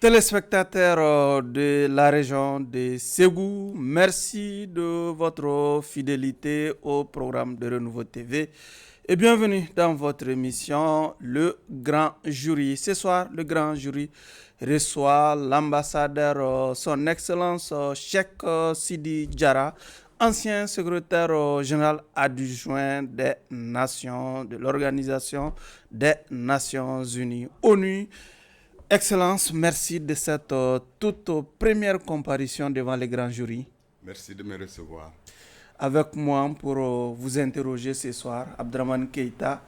Téléspectateurs de la région de Ségou, merci de votre fidélité au programme de Renouveau TV et bienvenue dans votre émission Le Grand Jury. Ce soir, le Grand Jury reçoit l'ambassadeur, son Excellence Cheikh Sidi Diarra, ancien secrétaire général adjoint des Nations, de l'Organisation des Nations Unies, ONU. Excellence, merci de cette toute première comparution devant les grands jurys. Merci de me recevoir. Avec moi pour vous interroger ce soir, Abdraman Keïta.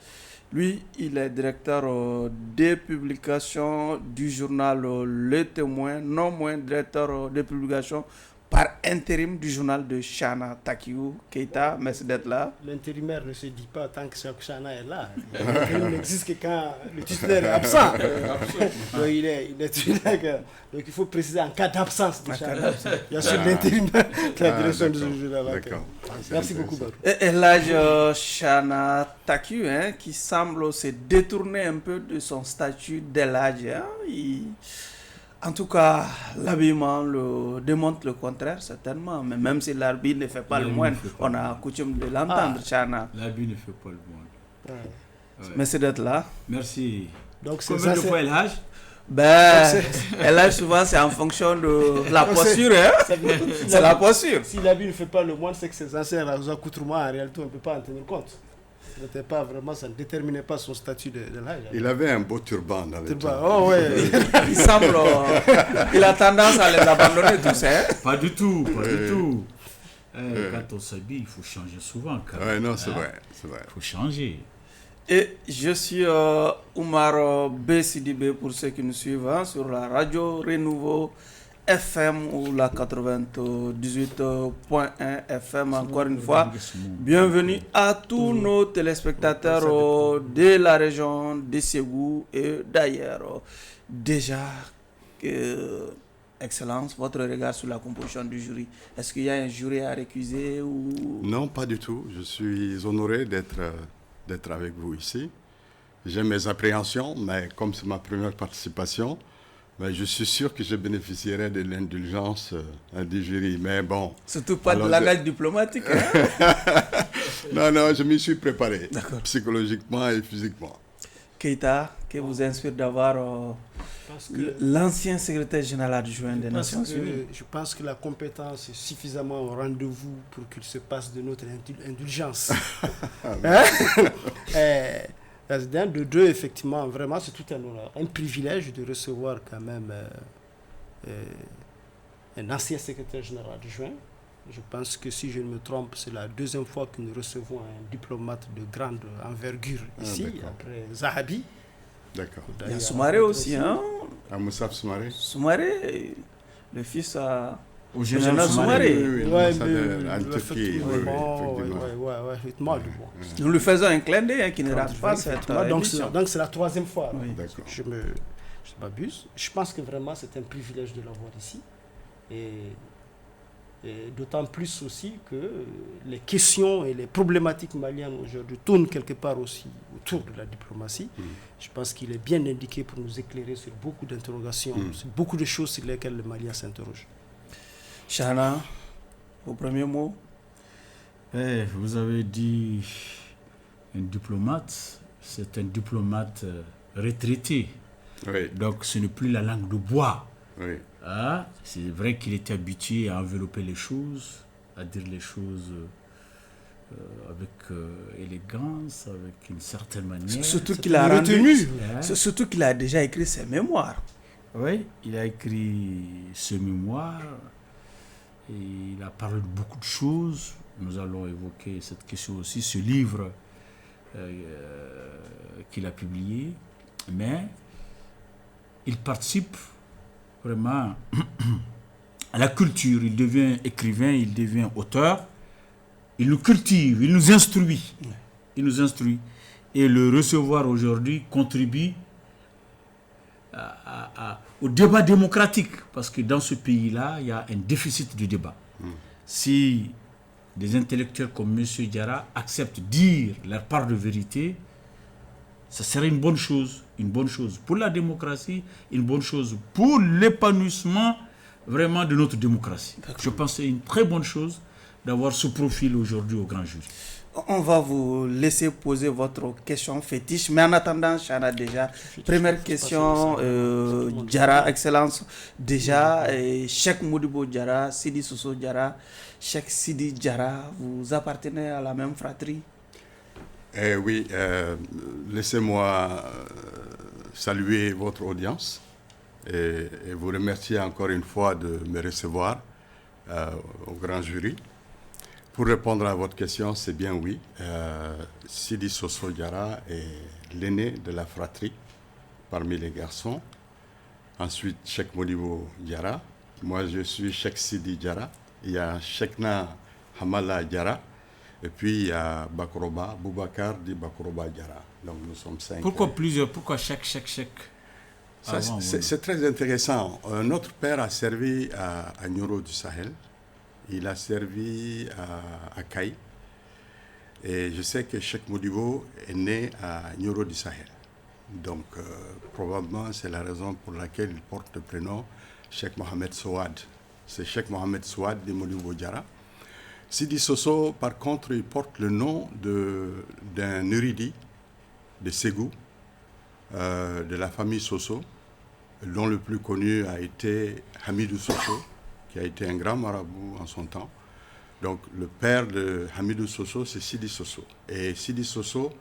Lui, il est directeur des publications du journal Le Témoin, non moins directeur des publications par intérim du journal de Chana Takiou. Keïta, merci d'être là. L'intérimaire ne se dit pas tant que Chana est là. L'intérim n'existe que quand le titulaire est absent. Donc, il est titulaire. Donc il faut préciser en cas d'absence de Chana. Il y a sur l'intérimaire la direction du journal. D'accord. Merci beaucoup, Barou. Et l'âge Chana Takiou, qui semble se détourner un peu de son statut d'élage. En tout cas, l'habillement démontre le contraire, certainement. Mais même si l'habit ne fait pas le moine, on a coutume de l'entendre, Chana. L'habit ne fait pas le moine. Ouais. Merci d'être là. Merci. Donc, combien de fois l'âge? L'âge, souvent, c'est en fonction de la posture. C'est la posture. Si l'habit ne fait pas le moine, c'est que ses anciens accoutrements, en réalité, on ne peut pas en tenir compte. Ça ne déterminait pas son statut de l'âge. Il avait un beau turban dans le temps. Oh ouais. Il semble... il a tendance à les abandonner tous. Pas du tout, pas du tout. Quand on s'habille, il faut changer souvent. Oui, non, c'est vrai. Il faut changer. Et je suis Oumar B. Sidibé pour ceux qui nous suivent sur la radio Renouveau FM ou la 98.1 FM. Encore une fois, bienvenue à tous nos téléspectateurs de la région de Ségou et d'ailleurs. Déjà, Excellence, votre regard sur la composition du jury. Est-ce qu'il y a un jury à récuser ou... Non, pas du tout. Je suis honoré d'être avec vous ici. J'ai mes appréhensions, mais comme c'est ma première participation, je suis sûr que je bénéficierai de l'indulgence du jury. Mais bon. Surtout pas de langage diplomatique. Non, je m'y suis préparé, psychologiquement et physiquement. Keïta, que vous inspire d'avoir l'ancien secrétaire général adjoint des Nations Unies? Je pense que la compétence est suffisamment au rendez-vous pour qu'il se passe de notre indulgence. De deux, effectivement, vraiment, c'est tout un honneur, un privilège de recevoir quand même un ancien secrétaire général adjoint. Je pense que si je ne me trompe, c'est la deuxième fois que nous recevons un diplomate de grande envergure ici, après Zahabi. D'accord. Il y a Soumaré aussi, hein? Moussa Soumaré. Soumaré, le fils à... Au général Soumaré. Oui, en Turquie. Nous lui faisons un clin d'œil qui ne rate pas cette émission. Donc c'est la troisième fois. Oui. D'accord. Je m'abuse. Je pense que vraiment c'est un privilège de l'avoir ici. Et d'autant plus aussi que les questions et les problématiques maliennes aujourd'hui tournent quelque part aussi autour de la diplomatie. Je pense qu'il est bien indiqué pour nous éclairer sur beaucoup d'interrogations, sur beaucoup de choses sur lesquelles le Malien s'interroge. Chana, vos premiers mots? Vous avez dit un diplomate, c'est un diplomate retraité. Oui. Donc ce n'est plus la langue de bois. Oui. C'est vrai qu'il était habitué à envelopper les choses, à dire les choses avec élégance, avec une certaine manière. Surtout qu'il a retenu. Surtout qu'il a déjà écrit ses mémoires. Oui, il a écrit ses mémoires. Et il a parlé de beaucoup de choses. Nous allons évoquer cette question aussi, ce livre qu'il a publié. Mais il participe vraiment à la culture. Il devient écrivain, il devient auteur. Il nous cultive, il nous instruit. Il nous instruit. Et le recevoir aujourd'hui contribue au débat démocratique, parce que dans ce pays-là, il y a un déficit de débat. Si des intellectuels comme M. Diarra acceptent de dire leur part de vérité, ça serait une bonne chose pour la démocratie, une bonne chose pour l'épanouissement vraiment de notre démocratie. Je pense que c'est une très bonne chose d'avoir ce profil aujourd'hui au grand jury. On va vous laisser poser votre question fétiche, mais en attendant, Chana, déjà, première question, Diarra, Excellence, déjà, Cheikh Modibo Diarra, Sidi Soso Diarra, Cheikh Sidi Diarra, vous appartenez à la même fratrie? Oui, laissez-moi saluer votre audience et vous remercier encore une fois de me recevoir au grand jury. Pour répondre à votre question, c'est bien oui. Sidi Soso Diarra est l'aîné de la fratrie parmi les garçons. Ensuite, Cheikh Modibo Diarra. Moi, je suis Cheikh Sidi Diarra. Il y a Cheikhna Hamala Diarra. Et puis, il y a Bakoroba, Boubacar dit Bakoroba Diarra. Donc, nous sommes 5. Pourquoi plusieurs? Pourquoi Cheikh C'est très intéressant. Notre père a servi à Nioro du Sahel. Il a servi à Caï. Et je sais que Cheikh Modibo est né à Nioro du Sahel. Donc, probablement, c'est la raison pour laquelle il porte le prénom Cheikh Mohamed Souad. C'est Cheikh Mohamed Souad de Modibo Diarra. Sidi Soso, par contre, il porte le nom d'un érudit de Ségou, de la famille Soso, dont le plus connu a été Hamidou Soso, qui a été un grand marabout en son temps. Donc, le père de Hamidou Soso, c'est Sidi Soso. Et Sidi Soso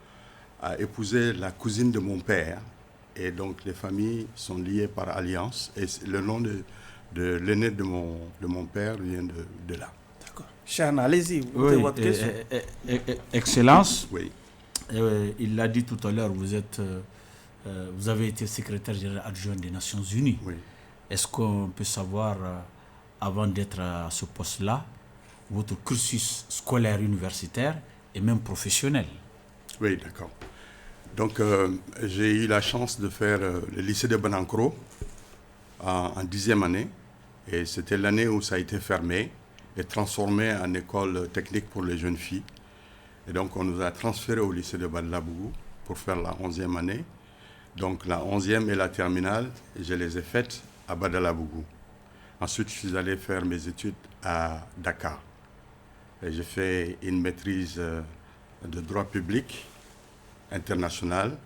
a épousé la cousine de mon père. Et donc, les familles sont liées par alliance. Et le nom de l'aîné de mon père vient de là. D'accord. Chana, allez-y, vous avez votre question. Excellence, oui. Il l'a dit tout à l'heure, vous avez été secrétaire général adjoint des Nations Unies. Oui. Est-ce qu'on peut savoir, avant d'être à ce poste-là, votre cursus scolaire universitaire et même professionnel? Oui, d'accord. Donc, j'ai eu la chance de faire le lycée de Banankro en 10e année. Et c'était l'année où ça a été fermé et transformé en école technique pour les jeunes filles. Et donc, on nous a transférés au lycée de Badlabougou pour faire la 11e année. Donc, la 11e et la terminale, je les ai faites à Badalabougou. Ensuite, je suis allé faire mes études à Dakar. Et j'ai fait une maîtrise de droit public international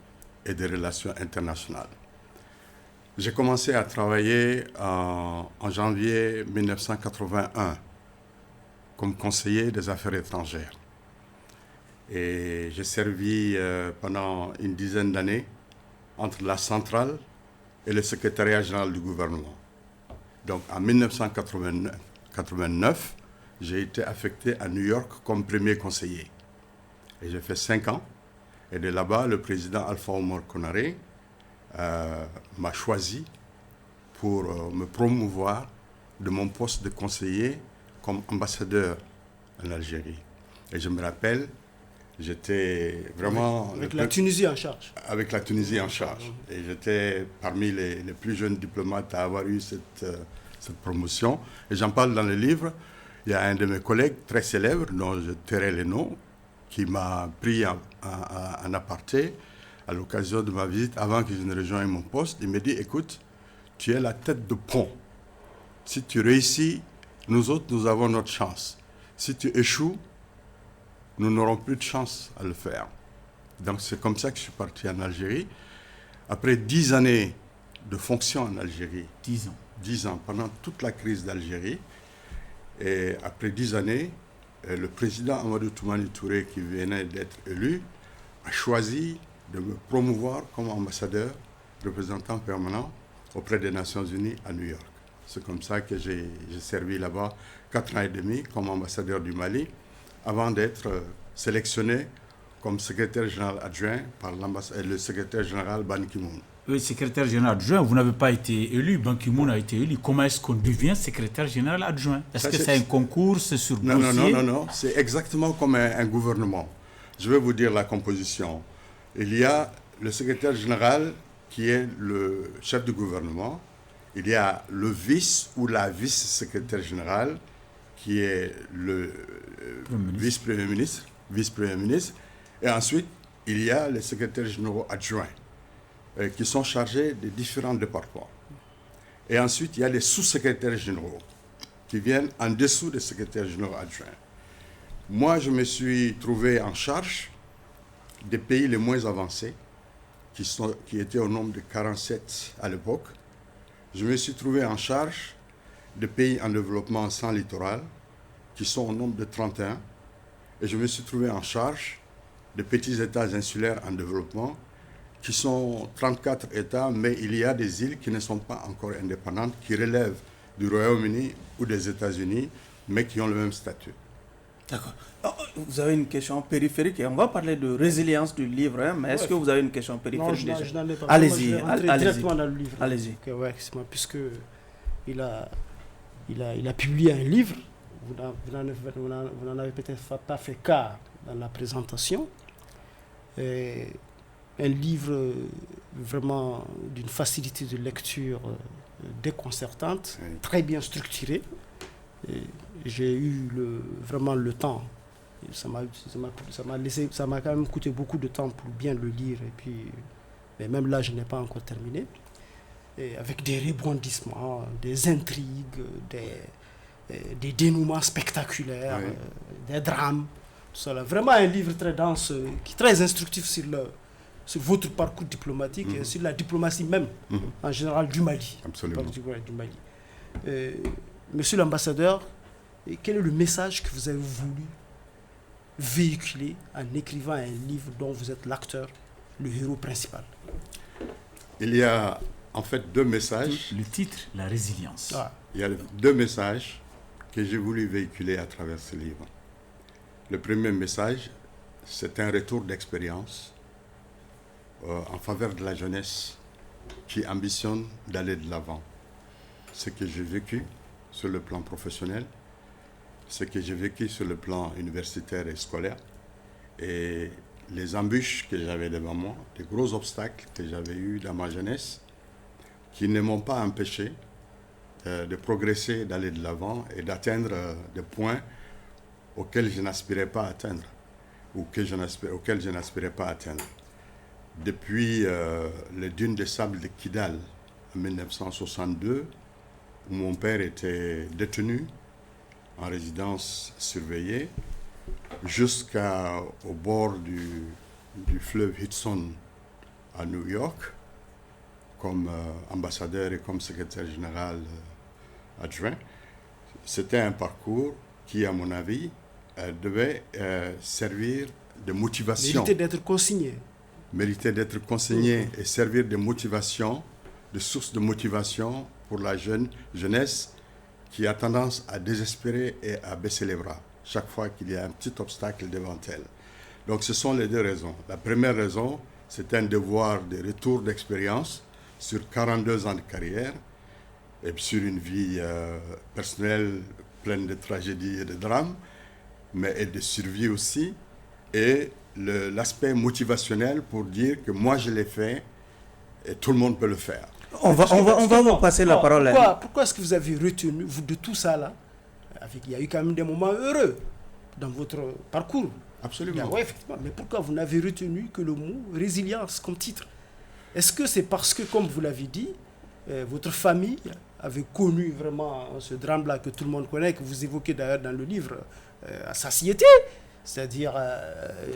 et de relations internationales. J'ai commencé à travailler en janvier 1981 comme conseiller des affaires étrangères. Et j'ai servi pendant une dizaine d'années entre la centrale et le secrétariat général du gouvernement. Donc en 1989, j'ai été affecté à New York comme premier conseiller. Et j'ai fait 5 ans. Et de là-bas, le président Alpha Omar Konaré m'a choisi pour me promouvoir de mon poste de conseiller comme ambassadeur en Algérie. Et je me rappelle, j'étais vraiment... Avec la Tunisie en charge. Avec la Tunisie en charge. Et j'étais parmi les plus jeunes diplomates à avoir eu cette promotion. Et j'en parle dans le livre. Il y a un de mes collègues très célèbre, dont je tairai les noms, qui m'a pris en aparté à l'occasion de ma visite, avant que je ne rejoigne mon poste. Il me dit, écoute, tu es la tête de pont. Si tu réussis, nous autres, nous avons notre chance. Si tu échoues, nous n'aurons plus de chance à le faire. Donc c'est comme ça que je suis parti en Algérie. Après 10 années de fonction en Algérie. 10 ans. 10 ans, pendant toute la crise d'Algérie. Et après 10 années, le président Amadou Toumani Touré, qui venait d'être élu, a choisi de me promouvoir comme ambassadeur, représentant permanent auprès des Nations Unies à New York. C'est comme ça que j'ai servi là-bas 4 ans et demi comme ambassadeur du Mali, avant d'être sélectionné comme secrétaire général adjoint par le secrétaire général Ban Ki-moon. Oui, secrétaire général adjoint, vous n'avez pas été élu, Ban Ki-moon a été élu. Comment est-ce qu'on devient secrétaire général adjoint? Est-ce que c'est un concours, c'est sur dossier? Non, c'est exactement comme un gouvernement. Je vais vous dire la composition. Il y a le secrétaire général qui est le chef du gouvernement. Il y a le vice ou la vice-secrétaire générale qui est le vice-premier ministre. Et ensuite, il y a les secrétaires généraux adjoints qui sont chargés des différents départements. Et ensuite, il y a les sous-secrétaires généraux qui viennent en dessous des secrétaires généraux adjoints. Moi, je me suis trouvé en charge des pays les moins avancés, qui étaient au nombre de 47 à l'époque. Je me suis trouvé en charge des pays en développement sans littoral, qui sont au nombre de 31. Et je me suis trouvé en charge des petits États insulaires en développement, qui sont 34 États, mais il y a des îles qui ne sont pas encore indépendantes, qui relèvent du Royaume-Uni ou des États-Unis, mais qui ont le même statut. D'accord. Vous avez une question périphérique et on va parler de résilience du livre, hein, mais est-ce que vous avez une question périphérique? Non, je n'en ai pas. Allez-y, allez-y. Directement dans le livre. Allez-y. Okay, ouais, puisque il a publié un livre, vous n'en avez peut-être pas fait cas dans la présentation. Et un livre vraiment d'une facilité de lecture déconcertante, très bien structuré. Et j'ai eu vraiment le temps. Ça m'a quand même coûté beaucoup de temps pour bien le lire. Et puis, mais même là, je n'ai pas encore terminé. Et avec des rebondissements, des intrigues, des dénouements spectaculaires, des drames. Tout ça, là. Vraiment un livre très dense, très instructif sur votre parcours diplomatique et sur la diplomatie même, en général du Mali. Absolument. Du Mali. Monsieur l'ambassadeur, quel est le message que vous avez voulu véhiculer en écrivant un livre dont vous êtes l'acteur, le héros principal? Il y a en fait deux messages. Le titre, la résilience. Il y a deux messages que j'ai voulu véhiculer à travers ce livre. Le premier message, c'est un retour d'expérience en faveur de la jeunesse qui ambitionne d'aller de l'avant. Ce que j'ai vécu sur le plan professionnel, ce que j'ai vécu sur le plan universitaire et scolaire, et les embûches que j'avais devant moi, les gros obstacles que j'avais eus dans ma jeunesse, qui ne m'ont pas empêché de progresser, d'aller de l'avant et d'atteindre des points auxquels je n'aspirais pas à atteindre, auxquels je n'aspirais pas à atteindre. Depuis les dunes des sables de Kidal en 1962, où mon père était détenu en résidence surveillée, jusqu'au bord du fleuve Hudson à New York, comme ambassadeur et comme secrétaire général adjoint. C'était un parcours qui, à mon avis, devait servir de motivation. Mériter d'être consigné. Mériter d'être consigné et servir de motivation, de source de motivation pour la jeunesse qui a tendance à désespérer et à baisser les bras chaque fois qu'il y a un petit obstacle devant elle. Donc ce sont les deux raisons. La première raison, c'est un devoir de retour d'expérience sur 42 ans de carrière et sur une vie personnelle pleine de tragédies et de drames, mais de survie aussi, et l'aspect motivationnel pour dire que moi je l'ai fait et tout le monde peut le faire. On va vous passer la parole. Pourquoi est-ce que vous avez retenu, vous, de tout ça là, il y a eu quand même des moments heureux dans votre parcours. Absolument. Oui, effectivement. Mais pourquoi vous n'avez retenu que le mot résilience comme titre? Est-ce que c'est parce que, comme vous l'avez dit, votre famille avait connu vraiment ce drame-là que tout le monde connaît, que vous évoquez d'ailleurs dans le livre, à satiété, c'est-à-dire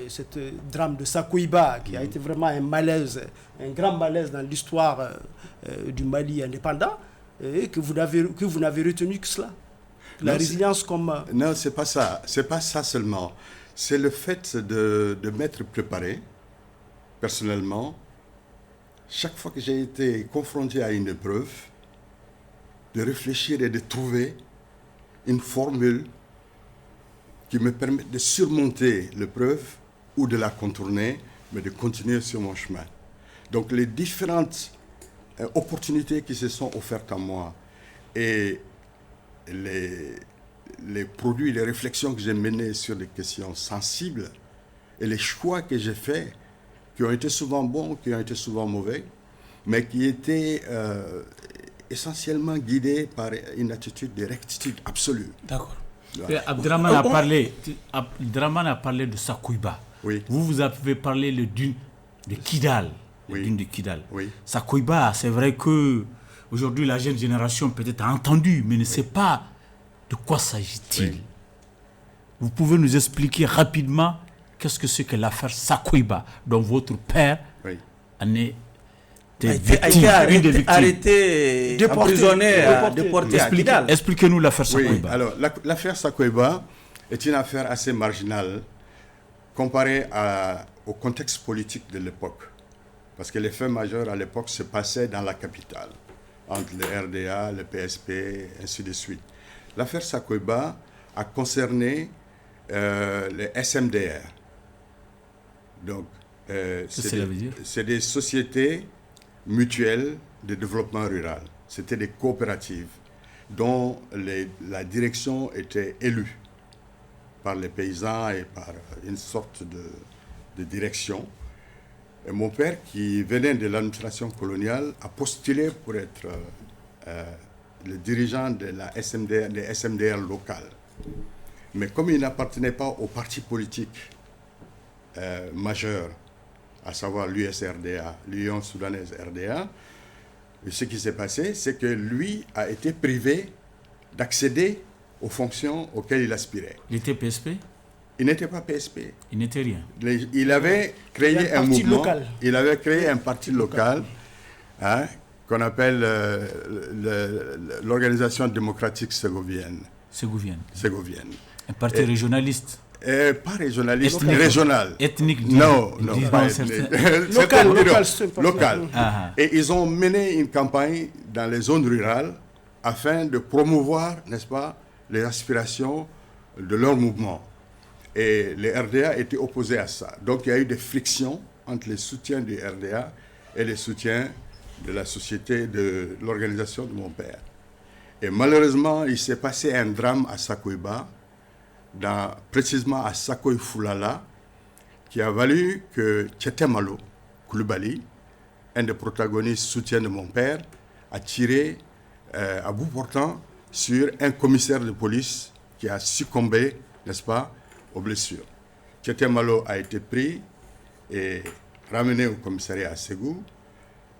ce drame de Sakoiba, qui a été vraiment un malaise, un grand malaise dans l'histoire du Mali indépendant, et que vous n'avez retenu que cela. La résilience comme... Non, c'est pas ça. C'est pas ça seulement. C'est le fait de m'être préparé, personnellement, chaque fois que j'ai été confronté à une épreuve, de réfléchir et de trouver une formule qui me permette de surmonter l'épreuve ou de la contourner, mais de continuer sur mon chemin. Donc les différentes opportunités qui se sont offertes à moi et les produits, les réflexions que j'ai menées sur des questions sensibles et les choix que j'ai faits, qui ont été souvent bons, qui ont été souvent mauvais, mais qui étaient essentiellement guidés par une attitude de rectitude absolue. D'accord. Abdraman a parlé de Sakoiba. Oui. Vous avez parlé de Kidal. Oui. Le dune de Kidal. Oui. Sakoiba, c'est vrai que aujourd'hui la jeune génération peut-être a entendu, mais ne sait pas de quoi s'agit-il. Oui. Vous pouvez nous expliquer rapidement qu'est-ce que c'est que l'affaire Sakoiba, dont votre père Oui. en est a été arrêté, emprisonné, déporté à Kidal. Expliquez-nous l'affaire Oui, Sakoiba. alors l'affaire Sakoiba est une affaire assez marginale comparée au contexte politique de l'époque. Parce que les faits majeurs à l'époque se passaient dans la capitale, entre le RDA, le PSP, ainsi de suite. L'affaire Sakoiba a concerné les SMDR. Donc, c'est des sociétés mutuelles de développement rural. C'était des coopératives dont la direction était élue par les paysans et par une sorte de direction. Et mon père, qui venait de l'administration coloniale, a postulé pour être le dirigeant de la SMDR, des SMDR locales. Mais comme il n'appartenait pas au parti politique majeur, à savoir l'USRDA, l'Union soudanaise RDA, ce qui s'est passé, c'est que lui a été privé d'accéder aux fonctions auxquelles il aspirait. Il était PSP? Il n'était pas PSP. Il n'était rien. Il avait créé un mouvement. Local. Il avait créé un parti local qu'on appelle l'Organisation démocratique ségovienne. Ségovienne. Un parti régionaliste. Pas régionaliste, régional. Ethnique. Non, pas ethnique. Local. Et ils ont mené une campagne dans les zones rurales afin de promouvoir, n'est-ce pas, les aspirations de leur mouvement. Et les RDA étaient opposés à ça. Donc il y a eu des frictions entre les soutiens du RDA et les soutiens de la société, de l'organisation de mon père. Et malheureusement, il s'est passé un drame à Sakoiba, précisément à Sakoy-Foulala, qui a valu que Tchetemalo Koulibaly, un des protagonistes soutiens de mon père, a tiré à bout portant sur un commissaire de police qui a succombé, n'est-ce pas, aux blessures. Tchetemalo a été pris et ramené au commissariat à Ségou,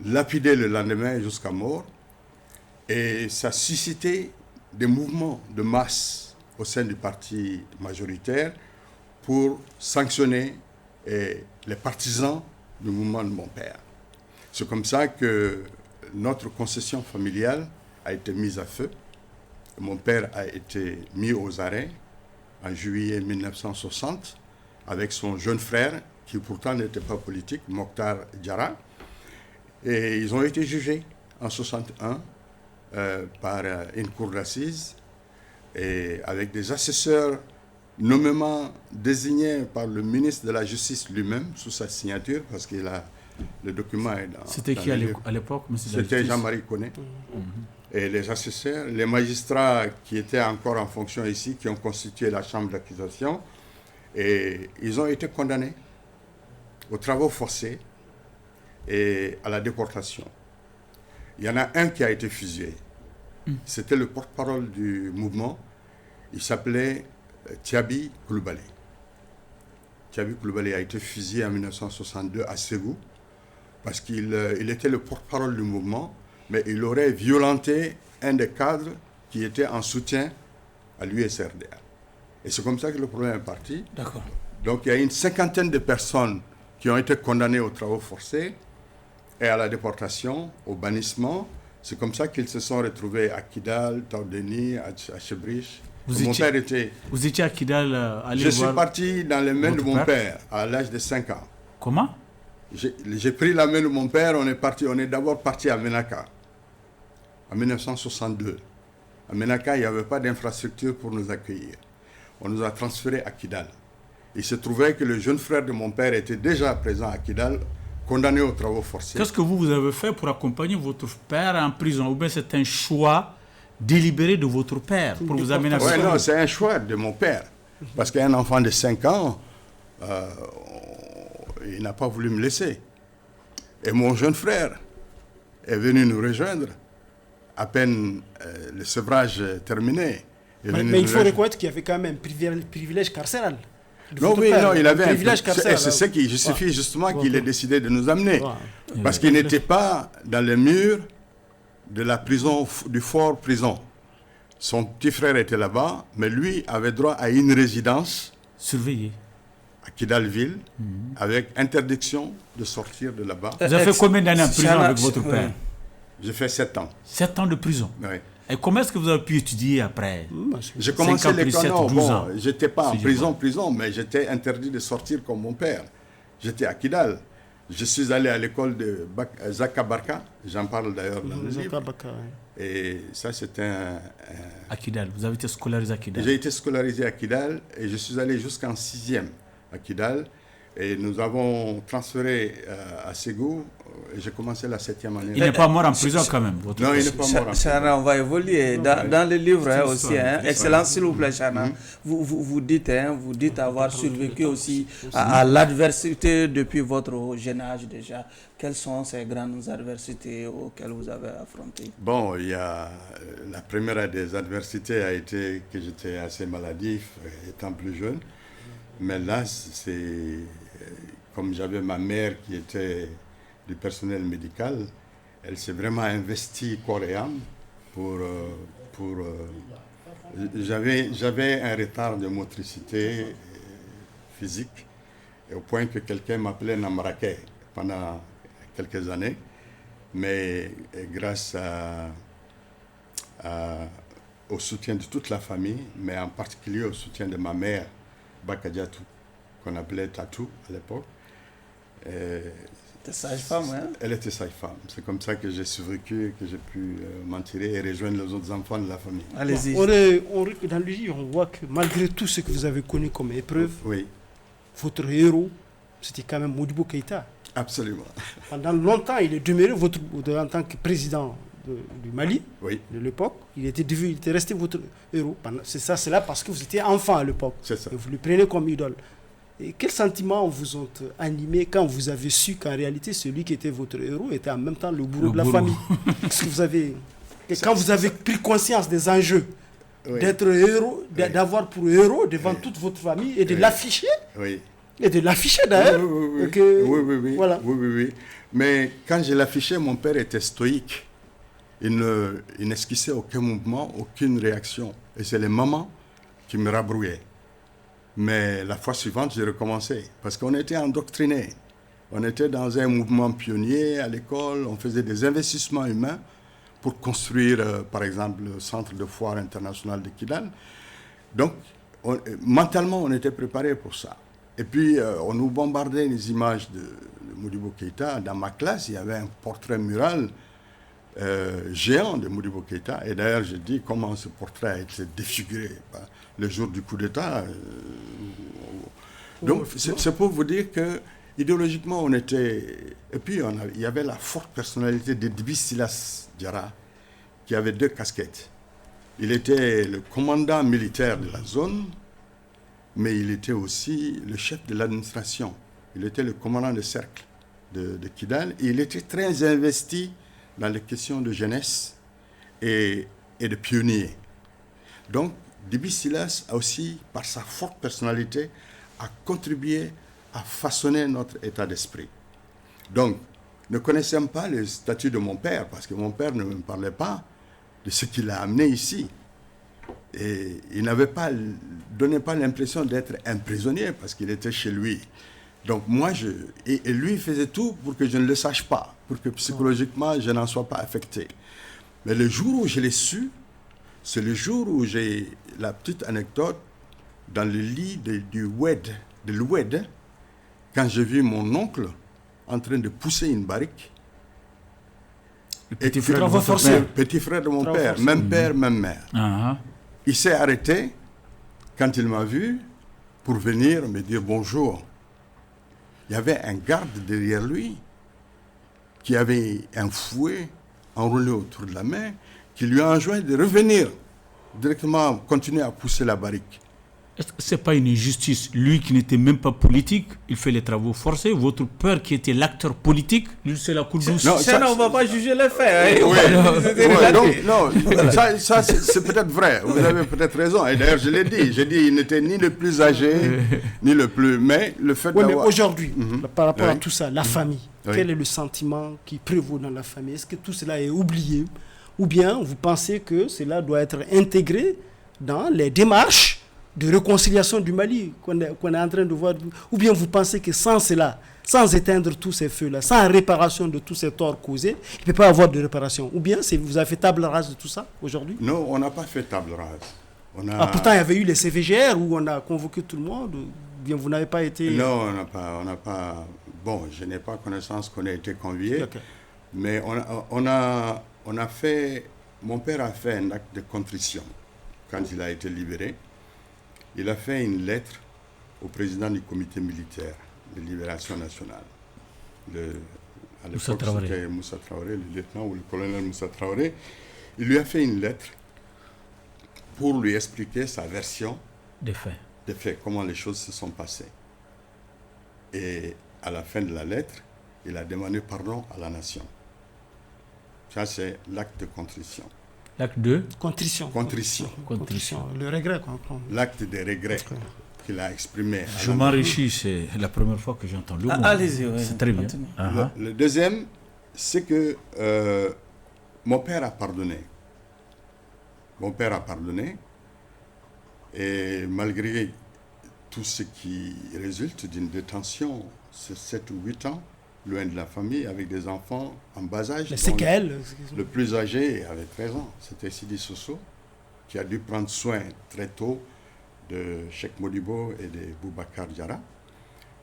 lapidé le lendemain jusqu'à mort, et ça a suscité des mouvements de masse au sein du parti majoritaire pour sanctionner les partisans du mouvement de mon père. C'est comme ça que notre concession familiale a été mise à feu. Mon père a été mis aux arrêts en juillet 1960 avec son jeune frère, qui pourtant n'était pas politique, Mokhtar Diarra. Et ils ont été jugés en 1961 par une cour d'assises et avec des assesseurs nommément désignés par le ministre de la Justice lui-même sous sa signature, parce que le document est dans... C'était qui à l'époque, monsieur? C'était Jean-Marie Connet. Et les assesseurs, les magistrats qui étaient encore en fonction ici, qui ont constitué la chambre d'accusation, et ils ont été condamnés aux travaux forcés et à la déportation. Il y en a un qui a été fusillé. C'était le porte-parole du mouvement. Il s'appelait Tiabi Koulibaly. Tiabi Koulibaly a été fusillé en 1962 à Ségou parce qu'il était le porte-parole du mouvement, mais il aurait violenté un des cadres qui était en soutien à l'USRDA. Et c'est comme ça que le problème est parti. D'accord. Donc il y a une 50aine de personnes qui ont été condamnées aux travaux forcés et à la déportation, au bannissement. C'est comme ça qu'ils se sont retrouvés à Kidal, Taoudeni, à Chebrich. Vous étiez à Kidal Je suis parti dans les mains de mon père à l'âge de 5 ans. Comment? J'ai pris la main de mon père, on est d'abord parti à Menaka, en 1962. À Menaka, il n'y avait pas d'infrastructure pour nous accueillir. On nous a transférés à Kidal. Il se trouvait que le jeune frère de mon père était déjà présent à Kidal, condamné aux travaux forcés. Qu'est-ce que vous avez fait pour accompagner votre père en prison? Ou bien c'est un choix délibéré de votre père pour vous amener à prison? Oui, non, c'est un choix de mon père. Parce qu'un enfant de 5 ans, il n'a pas voulu me laisser. Et mon jeune frère est venu nous rejoindre à peine le sevrage terminé. Mais il faut reconnaître qu'il y avait quand même un privilège carcéral. Non, oui, non, il avait un privilège. C'est ce qui justifie justement qu'il ait décidé de nous amener. Parce qu'il n'était pas dans les murs de la prison, du fort prison. Son petit frère était là-bas, mais lui avait droit à une résidence Surveillé. à Kidalville, avec interdiction de sortir de là-bas. Vous avez fait combien d'années en prison avec votre père? J'ai fait 7 ans. 7 ans de prison. Oui. Et comment est-ce que vous avez pu étudier après? J'ai commencé l'école, bon, j'étais pas en prison, mais j'étais interdit de sortir comme mon père. J'étais à Kidal. Je suis allé à l'école de Zaka Barka, j'en parle d'ailleurs dans le livre. Et ça, c'était à Kidal, vous avez été scolarisé à Kidal? J'ai été scolarisé à Kidal et je suis allé jusqu'en 6e à Kidal. Et nous avons transféré à Ségou. J'ai commencé la 7e année. Il n'est pas mort en prison quand même. Non, il n'est pas mort en prison. Chana, on va évoluer. Dans le livre aussi, excellence s'il vous plaît, Chana. Vous dites avoir survécu aussi à l'adversité depuis votre jeune âge déjà. Quelles sont ces grandes adversités auxquelles vous avez affronté? Bon, il y a la première des adversités a été que j'étais assez maladif étant plus jeune. Mais là, c'est comme j'avais ma mère qui était du personnel médical, elle s'est vraiment investie corps et âme j'avais un retard de motricité physique, au point que quelqu'un m'appelait Namrake pendant quelques années. Mais grâce au soutien de toute la famille, mais en particulier au soutien de ma mère, Bakadiatou, qu'on appelait Tatou à l'époque. C'était sage-femme, hein? Elle était sage-femme. C'est comme ça que j'ai survécu et que j'ai pu m'en tirer et rejoindre les autres enfants de la famille. Allez-y. Dans le livre, on voit que malgré tout ce que vous avez connu comme épreuve, oui, votre héros, c'était quand même Modibo Keïta. Absolument. Pendant longtemps, il est demeuré en tant que président du Mali, oui, de l'époque. Il était resté votre héros. C'est là parce que vous étiez enfant à l'époque. C'est ça. Et vous le prenez comme idole. Et quels sentiments vous ont animé quand vous avez su qu'en réalité, celui qui était votre héros était en même temps le bourreau de la famille? Est-ce que vous avez... Et quand vous avez pris conscience des enjeux, oui, d'être héros, d'avoir pour héros devant toute votre famille et de l'afficher, oui, et de l'afficher d'ailleurs. Oui. Voilà. Oui. Mais quand je l'affichais, mon père était stoïque. Il n'esquissait aucun mouvement, aucune réaction. Et c'est les mamans qui me rabrouaient. Mais la fois suivante, j'ai recommencé. Parce qu'on était endoctrinés. On était dans un mouvement pionnier à l'école. On faisait des investissements humains pour construire, par exemple, le centre de foire international de Kidal. Donc, mentalement, on était préparés pour ça. Et puis, on nous bombardait les images de Modibo Keïta. Dans ma classe, il y avait un portrait mural géant de Modibo Keïta. Et d'ailleurs, j'ai dit comment ce portrait a été défiguré le jour du coup d'État. Donc, c'est pour vous dire que idéologiquement, on était... Et puis, il y avait la forte personnalité de Djiby Silas Diarra, qui avait 2 casquettes. Il était le commandant militaire de la zone, mais il était aussi le chef de l'administration. Il était le commandant de cercle de Kidal. Et il était très investi dans les questions de jeunesse et de pionniers. Donc, Djiby Silas a aussi, par sa forte personnalité, a contribué à façonner notre état d'esprit. Donc, ne connaissant pas le statut de mon père, parce que mon père ne me parlait pas de ce qui l'a amené ici. Et il donnait pas l'impression d'être un prisonnier, parce qu'il était chez lui. Donc moi, et lui faisait tout pour que je ne le sache pas, pour que psychologiquement, je n'en sois pas affecté. Mais le jour où je l'ai su, c'est le jour où j'ai la petite anecdote dans le lit de l'Oued, quand j'ai vu mon oncle en train de pousser une barrique. Le petit frère de votre père. Petit frère de mon père, même père, même mère. Uh-huh. Il s'est arrêté quand il m'a vu pour venir me dire bonjour. Il y avait un garde derrière lui qui avait un fouet enroulé autour de la main, qui lui a enjoint de revenir directement, continuer à pousser la barrique. Est-ce que ce n'est pas une injustice? Lui qui n'était même pas politique, il fait les travaux forcés. Votre père qui était l'acteur politique, lui c'est la cour douce. Non, on ne va pas juger les faits. Ça c'est peut-être vrai. Vous avez peut-être raison. Et d'ailleurs, je l'ai dit. J'ai dit il n'était ni le plus âgé, ni le plus... Mais le fait Oui, mais d'avoir... aujourd'hui, par rapport à Oui. tout ça, la famille, Oui. quel est le sentiment qui prévaut dans la famille? Est-ce que tout cela est oublié? Ou bien vous pensez que cela doit être intégré dans les démarches de réconciliation du Mali qu'on est en train de voir? Ou bien vous pensez que sans cela, sans éteindre tous ces feux-là, sans réparation de tous ces torts causés, il ne peut pas y avoir de réparation? Ou bien vous avez fait table rase de tout ça aujourd'hui? Non, on n'a pas fait table rase. Pourtant, il y avait eu les CVGR où on a convoqué tout le monde. Ou bien vous n'avez pas été... Non, on n'a pas... Bon, je n'ai pas connaissance qu'on ait été conviés. Okay. Mais on a fait... Mon père a fait un acte de contrition quand il a été libéré. Il a fait une lettre au président du comité militaire de libération nationale. À l'époque, c'était Moussa Traoré, le lieutenant ou le colonel Moussa Traoré. Il lui a fait une lettre pour lui expliquer sa version des faits, comment les choses se sont passées. Et à la fin de la lettre, il a demandé pardon à la nation. Ça, c'est l'acte de contrition. L'acte de contrition. Le regret. L'acte de regret qu'il a exprimé. Je m'enrichis, c'est la première fois que j'entends le mot. Allez-y, c'est très bien. Le deuxième, c'est que mon père a pardonné. Et malgré tout ce qui résulte d'une détention, c'est 7 ou 8 ans, loin de la famille, avec des enfants en bas âge. Les séquelles. Le plus âgé avait 13 ans, c'était Sidi Soso, qui a dû prendre soin très tôt de Cheikh Modibo et de Boubacar Diarra.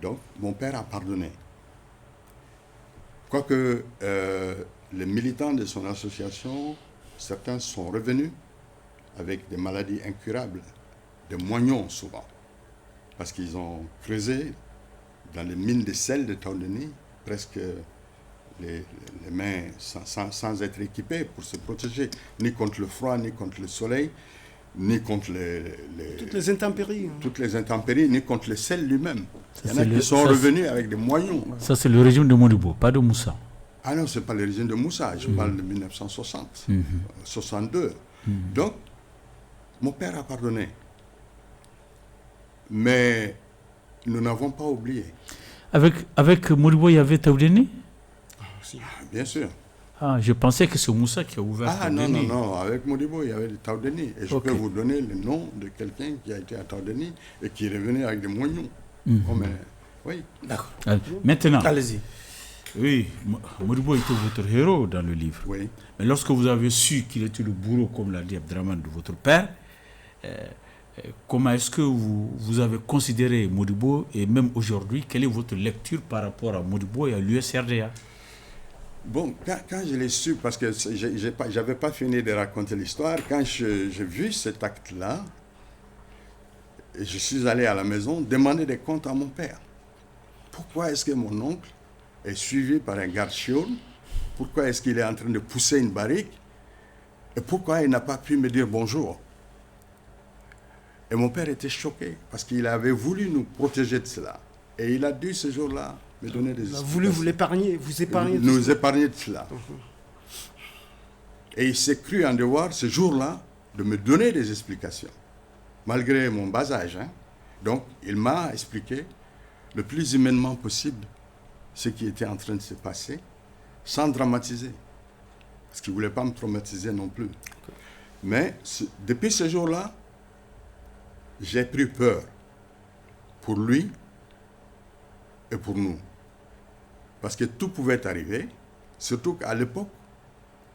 Donc, mon père a pardonné. Quoique les militants de son association, certains sont revenus avec des maladies incurables, des moignons souvent, parce qu'ils ont creusé dans les mines de sel de Taoudeni, presque les mains sans être équipées pour se protéger, ni contre le froid, ni contre le soleil, ni contre toutes les intempéries. Toutes les intempéries, ni contre le sel lui-même. Il y en a qui sont revenus avec des moignons. Ça, c'est le régime de Modibo, pas de Moussa. Ah non, ce n'est pas le régime de Moussa, je parle de 1960, 62. Donc, mon père a pardonné. Mais nous n'avons pas oublié. Avec Modibo, il y avait Taoudeni? Bien sûr. Je pensais que c'est Moussa qui a ouvert Taoudeni. Non. Avec Modibo, il y avait Taoudeni. Et je peux vous donner le nom de quelqu'un qui a été à Taoudeni et qui est revenu avec des moignons. Oui. D'accord. Maintenant, allez-y. Oui, Modibo était votre héros dans le livre. Oui. Mais lorsque vous avez su qu'il était le bourreau, comme l'a dit Abdraman, de votre père, comment est-ce que vous avez considéré Modibo, et même aujourd'hui, quelle est votre lecture par rapport à Modibo et à l'USRDA? Bon, quand je l'ai su, parce que je n'avais pas fini de raconter l'histoire, quand j'ai vu cet acte-là, je suis allé à la maison demander des comptes à mon père. Pourquoi est-ce que mon oncle est suivi par un garde chiourme? Pourquoi est-ce qu'il est en train de pousser une barrique? Et pourquoi il n'a pas pu me dire bonjour? Et mon père était choqué, parce qu'il avait voulu nous protéger de cela. Et il a dû ce jour-là me donner des explications. Il a voulu vous épargner nous épargner de cela. Et il s'est cru en devoir ce jour-là de me donner des explications, malgré mon bas âge. Donc, il m'a expliqué le plus humainement possible ce qui était en train de se passer, sans dramatiser. Parce qu'il ne voulait pas me traumatiser non plus. Mais depuis ce jour-là, j'ai pris peur pour lui et pour nous. Parce que tout pouvait arriver, surtout qu'à l'époque,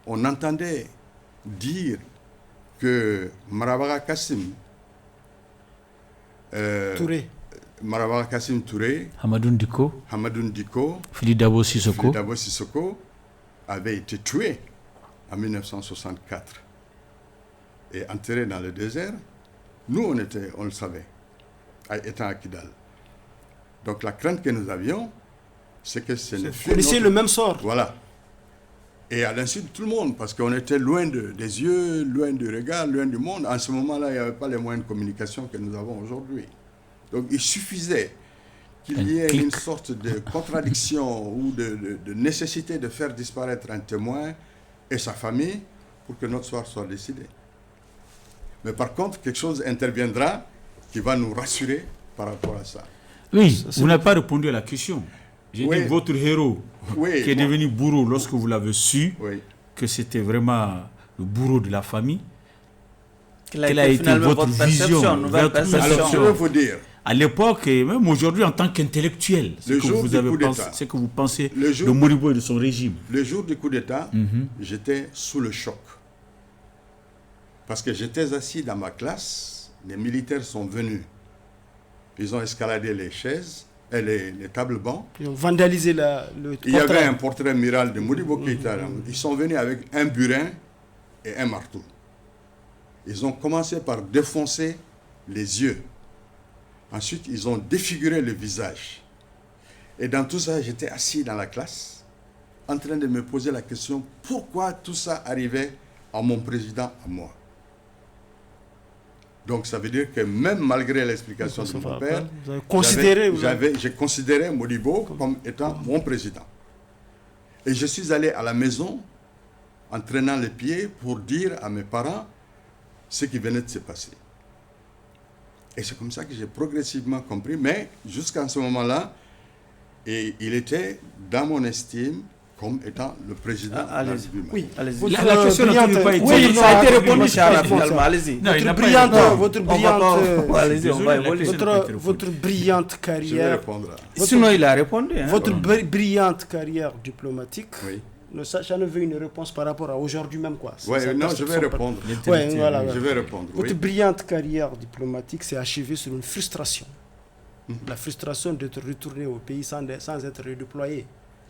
on entendait dire que Marabara Kassim Touré, Hamadoun Diko, Fili Dabo Sissoko avait été tué en 1964 et enterré dans le désert. Nous, on le savait, étant à Kidal. Donc la crainte que nous avions, c'est que ce ne fût le même sort. Voilà. Et à l'insu de tout le monde, parce qu'on était loin des yeux, loin du regard, loin du monde. En ce moment-là, il n'y avait pas les moyens de communication que nous avons aujourd'hui. Donc il suffisait qu'il y ait une sorte de contradiction ou de nécessité de faire disparaître un témoin et sa famille pour que notre sort soit décidé. Mais par contre, quelque chose interviendra qui va nous rassurer par rapport à ça. Oui, vous n'avez pas répondu à la question. J'ai Oui. dit votre héros, Oui, qui est devenu bourreau lorsque vous l'avez su, Oui. que c'était vraiment le bourreau de la famille. Quelle a été finalement votre vision, nouvelle votre perception? Alors, je vais vous dire, À l'époque, et même aujourd'hui, en tant qu'intellectuel, Le jour du coup d'État. c'est que vous pensez Le jour de du- Modibo et de son régime. le jour du coup d'État, Mhm. j'étais sous le choc. Parce que j'étais assis dans ma classe, les militaires sont venus. Ils ont escaladé les chaises, les tables bancs. Ils ont vandalisé le Il y avait portrait. un portrait mural de Modibo Keïta. Ils sont venus avec un burin et un marteau. Ils ont commencé par défoncer les yeux. Ensuite, ils ont défiguré le visage. Et dans tout ça, j'étais assis dans la classe, en train de me poser la question, pourquoi tout ça arrivait à mon président, à moi? Donc ça veut dire que même malgré l'explication de mon père, Vous avez considéré. j'ai considéré Modibo comme étant mon président. Et je suis allé à la maison en traînant les pieds pour dire à mes parents ce qui venait de se passer. Et c'est comme ça que j'ai progressivement compris, mais jusqu'à ce moment-là, et il était dans mon estime comme étant le président de la Allez-y. République. Oui, Allez-y. La question n'a toujours pas été- Oui, ça a été répondu, Chara, finalement. finalement. Allez-y. Non, il n'a pas brillante, répondu. votre On va brillante, pas- Allez-y, on va Désolé, la évoluer. question n'a pas été votre répondue. brillante Je vais carrière, répondre. Sinon, il a répondu. Hein. votre brillante carrière diplomatique. Oui. J'en veux une réponse par rapport à aujourd'hui même, quoi. Ouais, C'est non, sa je vais perception. répondre. Ouais, voilà, Je vais répondre. Votre Oui. brillante carrière diplomatique s'est achevée sur une frustration. La frustration d'être retourné au pays sans être redéployé.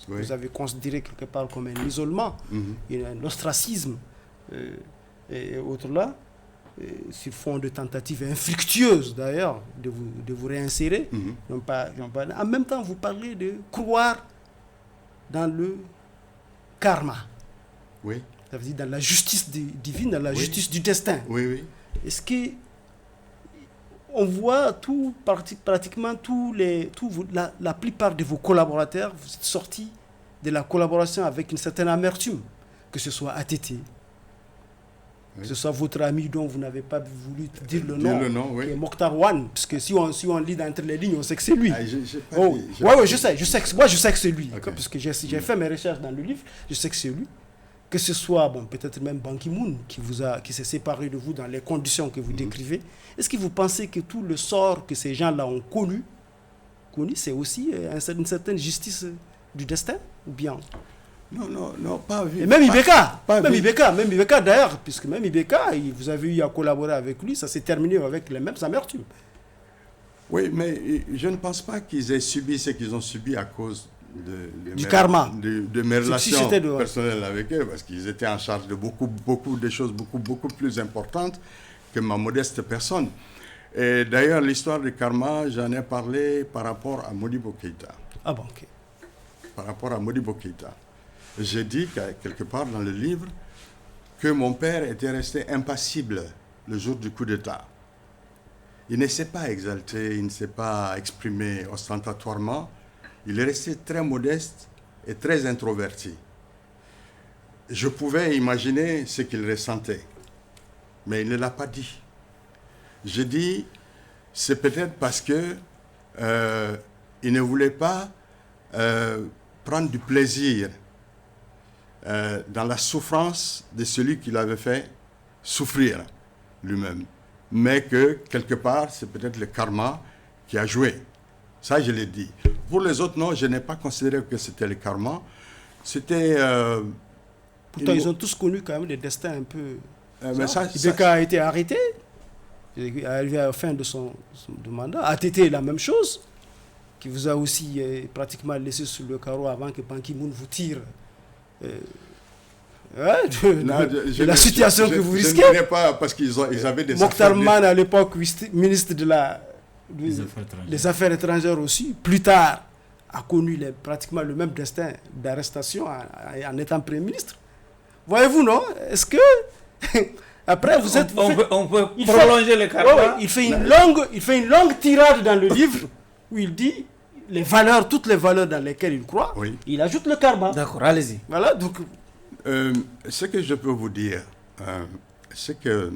Oui. Vous avez considéré quelque part comme un isolement, Mhm. un ostracisme, et autres là, sur fond de tentatives infructueuses d'ailleurs de vous réinsérer. Mhm. En même temps, vous parlez de croire dans le karma, Oui, ça veut dire dans la justice divine, dans la Oui. justice du destin. oui, oui. Est-ce que on voit pratiquement la plupart de vos collaborateurs, vous êtes sortis de la collaboration avec une certaine amertume, que ce soit ATT, que ce soit votre ami dont vous n'avez pas voulu dire le Dire nom, le nom, oui. qui est Mokhtar Wan, parce que si on lit entre les lignes, on sait que c'est lui. Ah, j'ai pas Oh, dit- j'ai ouais, pas ouais, dit. moi je sais que c'est lui, Ok. parce que j'ai fait mes recherches dans le livre, je sais que c'est lui. Que ce soit, bon, peut-être même Ban Ki-moon qui s'est séparé de vous dans les conditions que vous décrivez. Est-ce que vous pensez que tout le sort que ces gens-là ont connu, c'est aussi une certaine justice du destin, ou bien? Non, pas vu. Et même Ibeka, pas même vu. Ibeka d'ailleurs, puisque même Ibeka, vous avez eu à collaborer avec lui, ça s'est terminé avec les mêmes amertumes. Oui, mais je ne pense pas qu'ils aient subi ce qu'ils ont subi à cause Du karma. de mes Si relations c'était de- personnelles avec eux, parce qu'ils étaient en charge de beaucoup de choses beaucoup plus importantes que ma modeste personne. Et d'ailleurs, l'histoire du karma, j'en ai parlé par rapport à Modibo Keïta. Ah bon, ok. Par rapport à Modibo Keïta. J'ai dit quelque part dans le livre que mon père était resté impassible le jour du coup d'État. Il ne s'est pas exalté, il ne s'est pas exprimé ostentatoirement. Il est resté très modeste et très introverti. Je pouvais imaginer ce qu'il ressentait, mais il ne l'a pas dit. J'ai dit, c'est peut-être parce que il ne voulait pas prendre du plaisir dans la souffrance de celui qui l'avait fait souffrir lui-même. Mais que, quelque part, c'est peut-être le karma qui a joué. Ça, je l'ai dit. Pour les autres, non, je n'ai pas considéré que c'était le karma. C'était... Pourtant, ils ont tous connu quand même des destins un peu... mais ça, Ibeka a été arrêté, arrivé à la fin de son mandat. ATT, la même chose, qui vous a aussi pratiquement laissé sur le carreau avant que Ban Ki-moon vous tire de la situation que vous risquez. Je ne dirais pas parce qu'ils avaient des Mokhtar affaires... Man, à l'époque, ministre des Affaires étrangères aussi, plus tard, a connu pratiquement le même destin d'arrestation en étant Premier ministre. Voyez-vous, non? Est-ce que... Après, vous êtes... On peut prolonger le caractère. Il fait une longue tirade dans le livre où il dit toutes les valeurs dans lesquelles il croit. Oui. Il ajoute le karma. D'accord, allez-y. Voilà, donc... Ce que je peux vous dire, c'est que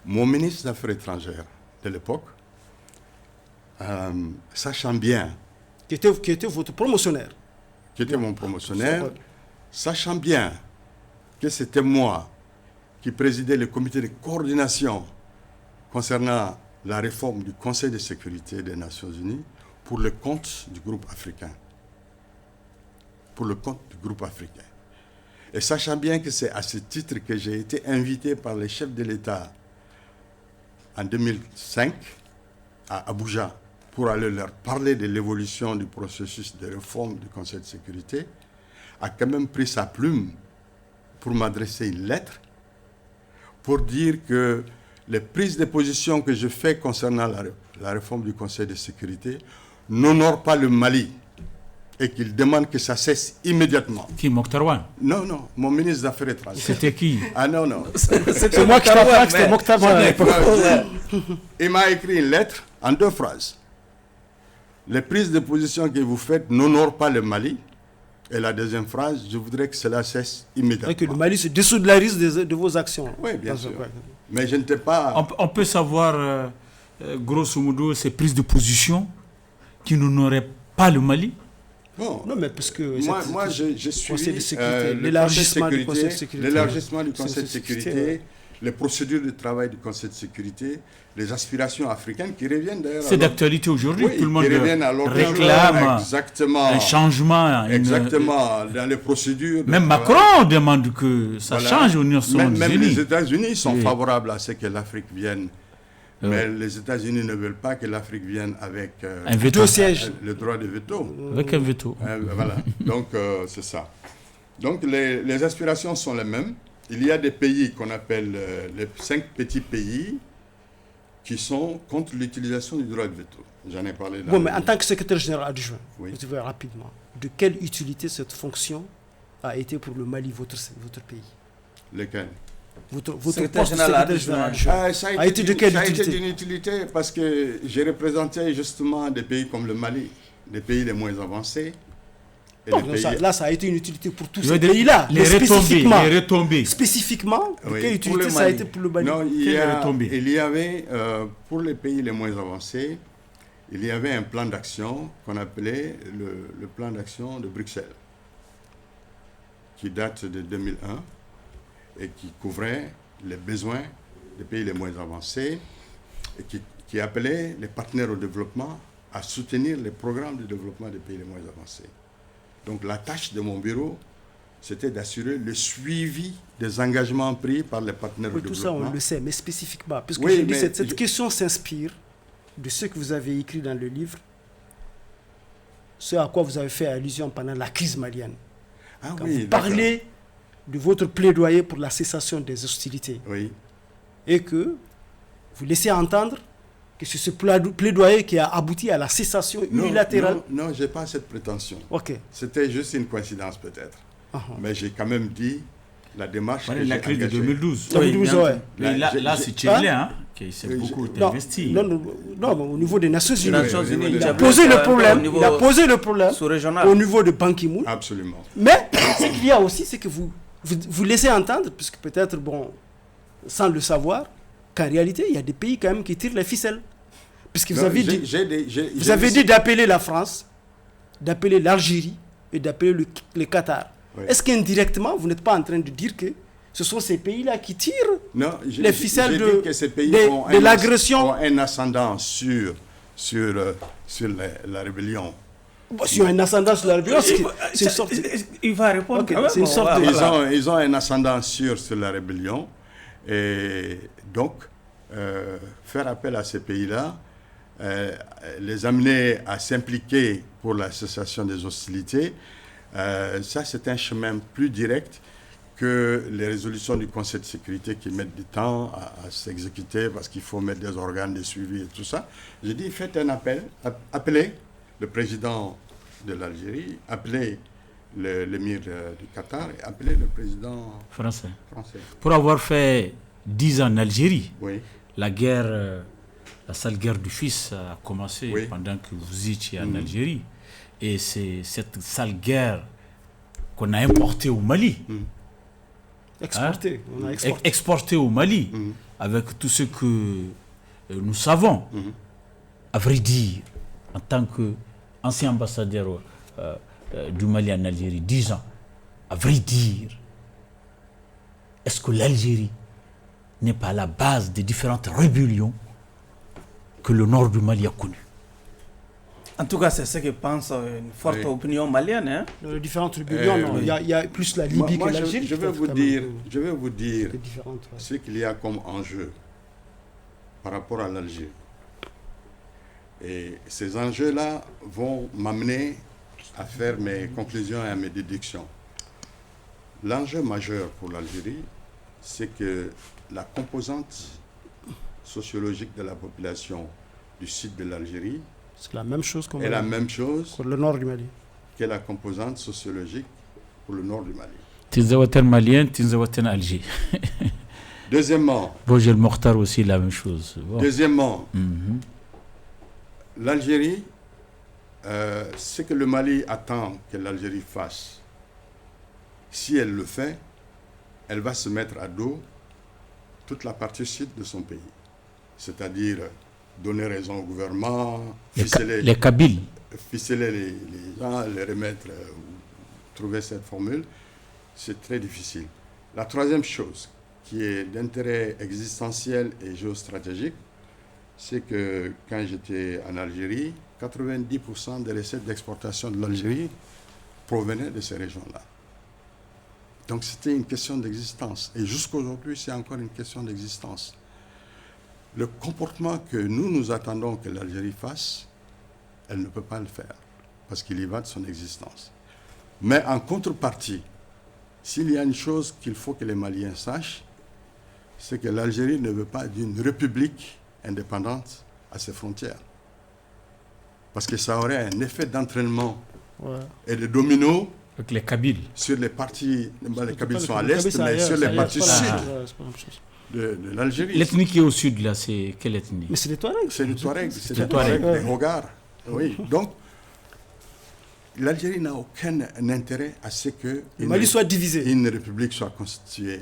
mon ministre des Affaires étrangères de l'époque, sachant bien... Qui était votre promotionnaire. Qui était mon promotionnaire, sachant bien que c'était moi qui présidais le comité de coordination concernant la réforme du Conseil de sécurité des Nations Unies pour le compte du groupe africain. Pour le compte du groupe africain. Et sachant bien que c'est à ce titre que j'ai été invité par les chefs de l'État en 2005 à Abuja pour aller leur parler de l'évolution du processus de réforme du Conseil de sécurité, a quand même pris sa plume pour m'adresser une lettre pour dire que les prises de position que je fais concernant la réforme du Conseil de sécurité n'honorent pas le Mali et qu'il demande que ça cesse immédiatement. Qui, Mokhtar Wan? Non, mon ministre des Affaires étrangères. C'était qui? Ah non. C'est moi qui t'apprends que c'était Mokhtar Wan à l'époque. Il m'a écrit une lettre en 2 phrases. Les prises de position que vous faites n'honorent pas le Mali. Et la deuxième phrase, je voudrais que cela cesse immédiatement. Et que le Mali se désolidarise de vos actions. Oui, bien sûr. Mais je n'étais pas... On peut savoir, grosso modo, ces prises de position qui n'honoraient pas le Mali? Bon, non, mais parce que... Moi, je suis l'élargissement du Conseil de sécurité. L'élargissement du Conseil de sécurité, les procédures de travail du Conseil de sécurité, les aspirations africaines qui reviennent d'ailleurs... C'est d'actualité aujourd'hui, oui, tout le monde réclame un changement. Exactement, dans les procédures... Même Macron demande que ça change aux Nations Unies. Même les États-Unis sont favorables à ce que l'Afrique vienne. Mais les États-Unis ne veulent pas que l'Afrique vienne avec un veto siège. Le droit de veto. Avec un veto. Voilà, donc c'est ça. Donc les aspirations sont les mêmes. Il y a des pays qu'on appelle les 5 petits pays qui sont contre l'utilisation du droit de veto. J'en ai parlé là. Bon, mais en tant que secrétaire général adjoint, oui. vous devez rapidement, de quelle utilité cette fonction a été pour le Mali, votre pays? Lequel? Votre poste de secrétaire général adjoint a été de quelle utilité? Ça a été d'une utilité parce que j'ai représenté justement des pays comme le Mali, des pays les moins avancés. Et bon, ça a été une utilité pour tous ces pays-là. Les retombées. Spécifiquement, oui. Quelle utilité ça a été pour le Mali? Non, il y avait, pour les pays les moins avancés, il y avait un plan d'action qu'on appelait le plan d'action de Bruxelles, qui date de 2001 et qui couvrait les besoins des pays les moins avancés et qui appelait les partenaires au développement à soutenir les programmes de développement des pays les moins avancés. Donc la tâche de mon bureau, c'était d'assurer le suivi des engagements pris par les partenaires au développement. Tout ça, on le sait, mais spécifiquement, parce que oui, cette question s'inspire de ce que vous avez écrit dans le livre, ce à quoi vous avez fait allusion pendant la crise malienne. Quand vous parlez de votre plaidoyer pour la cessation des hostilités. Oui. Et que vous laissez entendre que c'est ce plaidoyer qui a abouti à la cessation unilatérale. Non, je n'ai pas cette prétention. Ok. C'était juste une coïncidence peut-être. Mais j'ai quand même dit la démarche que la crise de 2012. Là, c'est Tchèque qui s'est beaucoup investi. Non, au niveau des Nations Unies. Il a posé le problème au niveau de Ban Ki-moon. Absolument. Mais ce qu'il y a aussi, c'est que vous laissez entendre, puisque peut-être, sans le savoir, qu'en réalité, il y a des pays quand même qui tirent les ficelles. Puisque vous avez dit d'appeler la France, d'appeler l'Algérie et d'appeler le Qatar. Oui. Est-ce qu'indirectement, vous n'êtes pas en train de dire que ce sont ces pays-là qui tirent les ficelles de l'agression? Ont un ascendant sur la rébellion. Sur un ascendant sur la rébellion, c'est une sorte... Il va répondre. Okay, c'est une sorte ils ont un ascendant sur la rébellion. Et donc, faire appel à ces pays-là, les amener à s'impliquer pour la cessation des hostilités, ça c'est un chemin plus direct que les résolutions du Conseil de sécurité qui mettent du temps à s'exécuter parce qu'il faut mettre des organes de suivi et tout ça. J'ai dit, faites un appel, appelez le président de l'Algérie, appelez l'émir du Qatar et appelé le président Français. français. Pour avoir fait 10 ans en Algérie, Oui, la guerre, la sale guerre du fils a commencé Oui. pendant que vous étiez en Algérie. Et c'est cette sale guerre qu'on a importée au Mali, Exporté, on a exporté. exportée au Mali, avec tout ce que nous savons. À vrai dire, en tant qu'ancien ambassadeur du Mali en Algérie, 10 ans, à vrai dire, est-ce que l'Algérie n'est pas la base des différentes rébellions que le nord du Mali a connues? En tout cas, c'est ce que pense une forte Oui. opinion malienne. Hein. Dans les différentes rébellions, non, oui. il y a plus la Libye moi, que l'Algérie. je vais peut-être, vous quand dire, même, je vais vous dire les différentes, ouais. ce qu'il y a comme enjeu par rapport à l'Algérie. Et ces enjeux-là vont m'amener à faire mes conclusions et à mes déductions. L'enjeu majeur pour l'Algérie, c'est que la composante sociologique de la population du sud de l'Algérie C'est la même chose est la même chose pour le nord du Mali. que la composante sociologique pour le nord du Mali. Tinzawaten malien, Tinzawaten Alger. Deuxièmement, Bojel Mokhtar aussi la même chose. Bon. Deuxièmement, Mhm. l'Algérie, ce que le Mali attend que l'Algérie fasse, si elle le fait, elle va se mettre à dos toute la partie sud de son pays. C'est-à-dire donner raison au gouvernement, Les Kabyles. ficeler les gens, les remettre, trouver cette formule, c'est très difficile. La troisième chose, qui est d'intérêt existentiel et géostratégique, c'est que quand j'étais en Algérie, 90% des recettes d'exportation de l'Algérie provenaient de ces régions-là. Donc c'était une question d'existence. Et jusqu'aujourd'hui, c'est encore une question d'existence. Le comportement que nous attendons que l'Algérie fasse, elle ne peut pas le faire, parce qu'il y va de son existence. Mais en contrepartie, s'il y a une chose qu'il faut que les Maliens sachent, c'est que l'Algérie ne veut pas d'une république indépendante à ses frontières. Parce que ça aurait un effet d'entraînement et de domino Avec les Kabyles. sur les parties, les Kabyles sont à Les l'est, Kabyles, c'est mais ailleurs, sur c'est les parties ailleurs, sud c'est pas la même chose. de l'Algérie. L'ethnie qui est au sud, là, c'est quelle ethnie? Mais c'est les Touaregs. C'est les Touaregs, c'est les les Touaregs, Touaregs. les Hogar. Oui, donc l'Algérie n'a aucun intérêt à ce que Le Mali soit divisé. une république soit constituée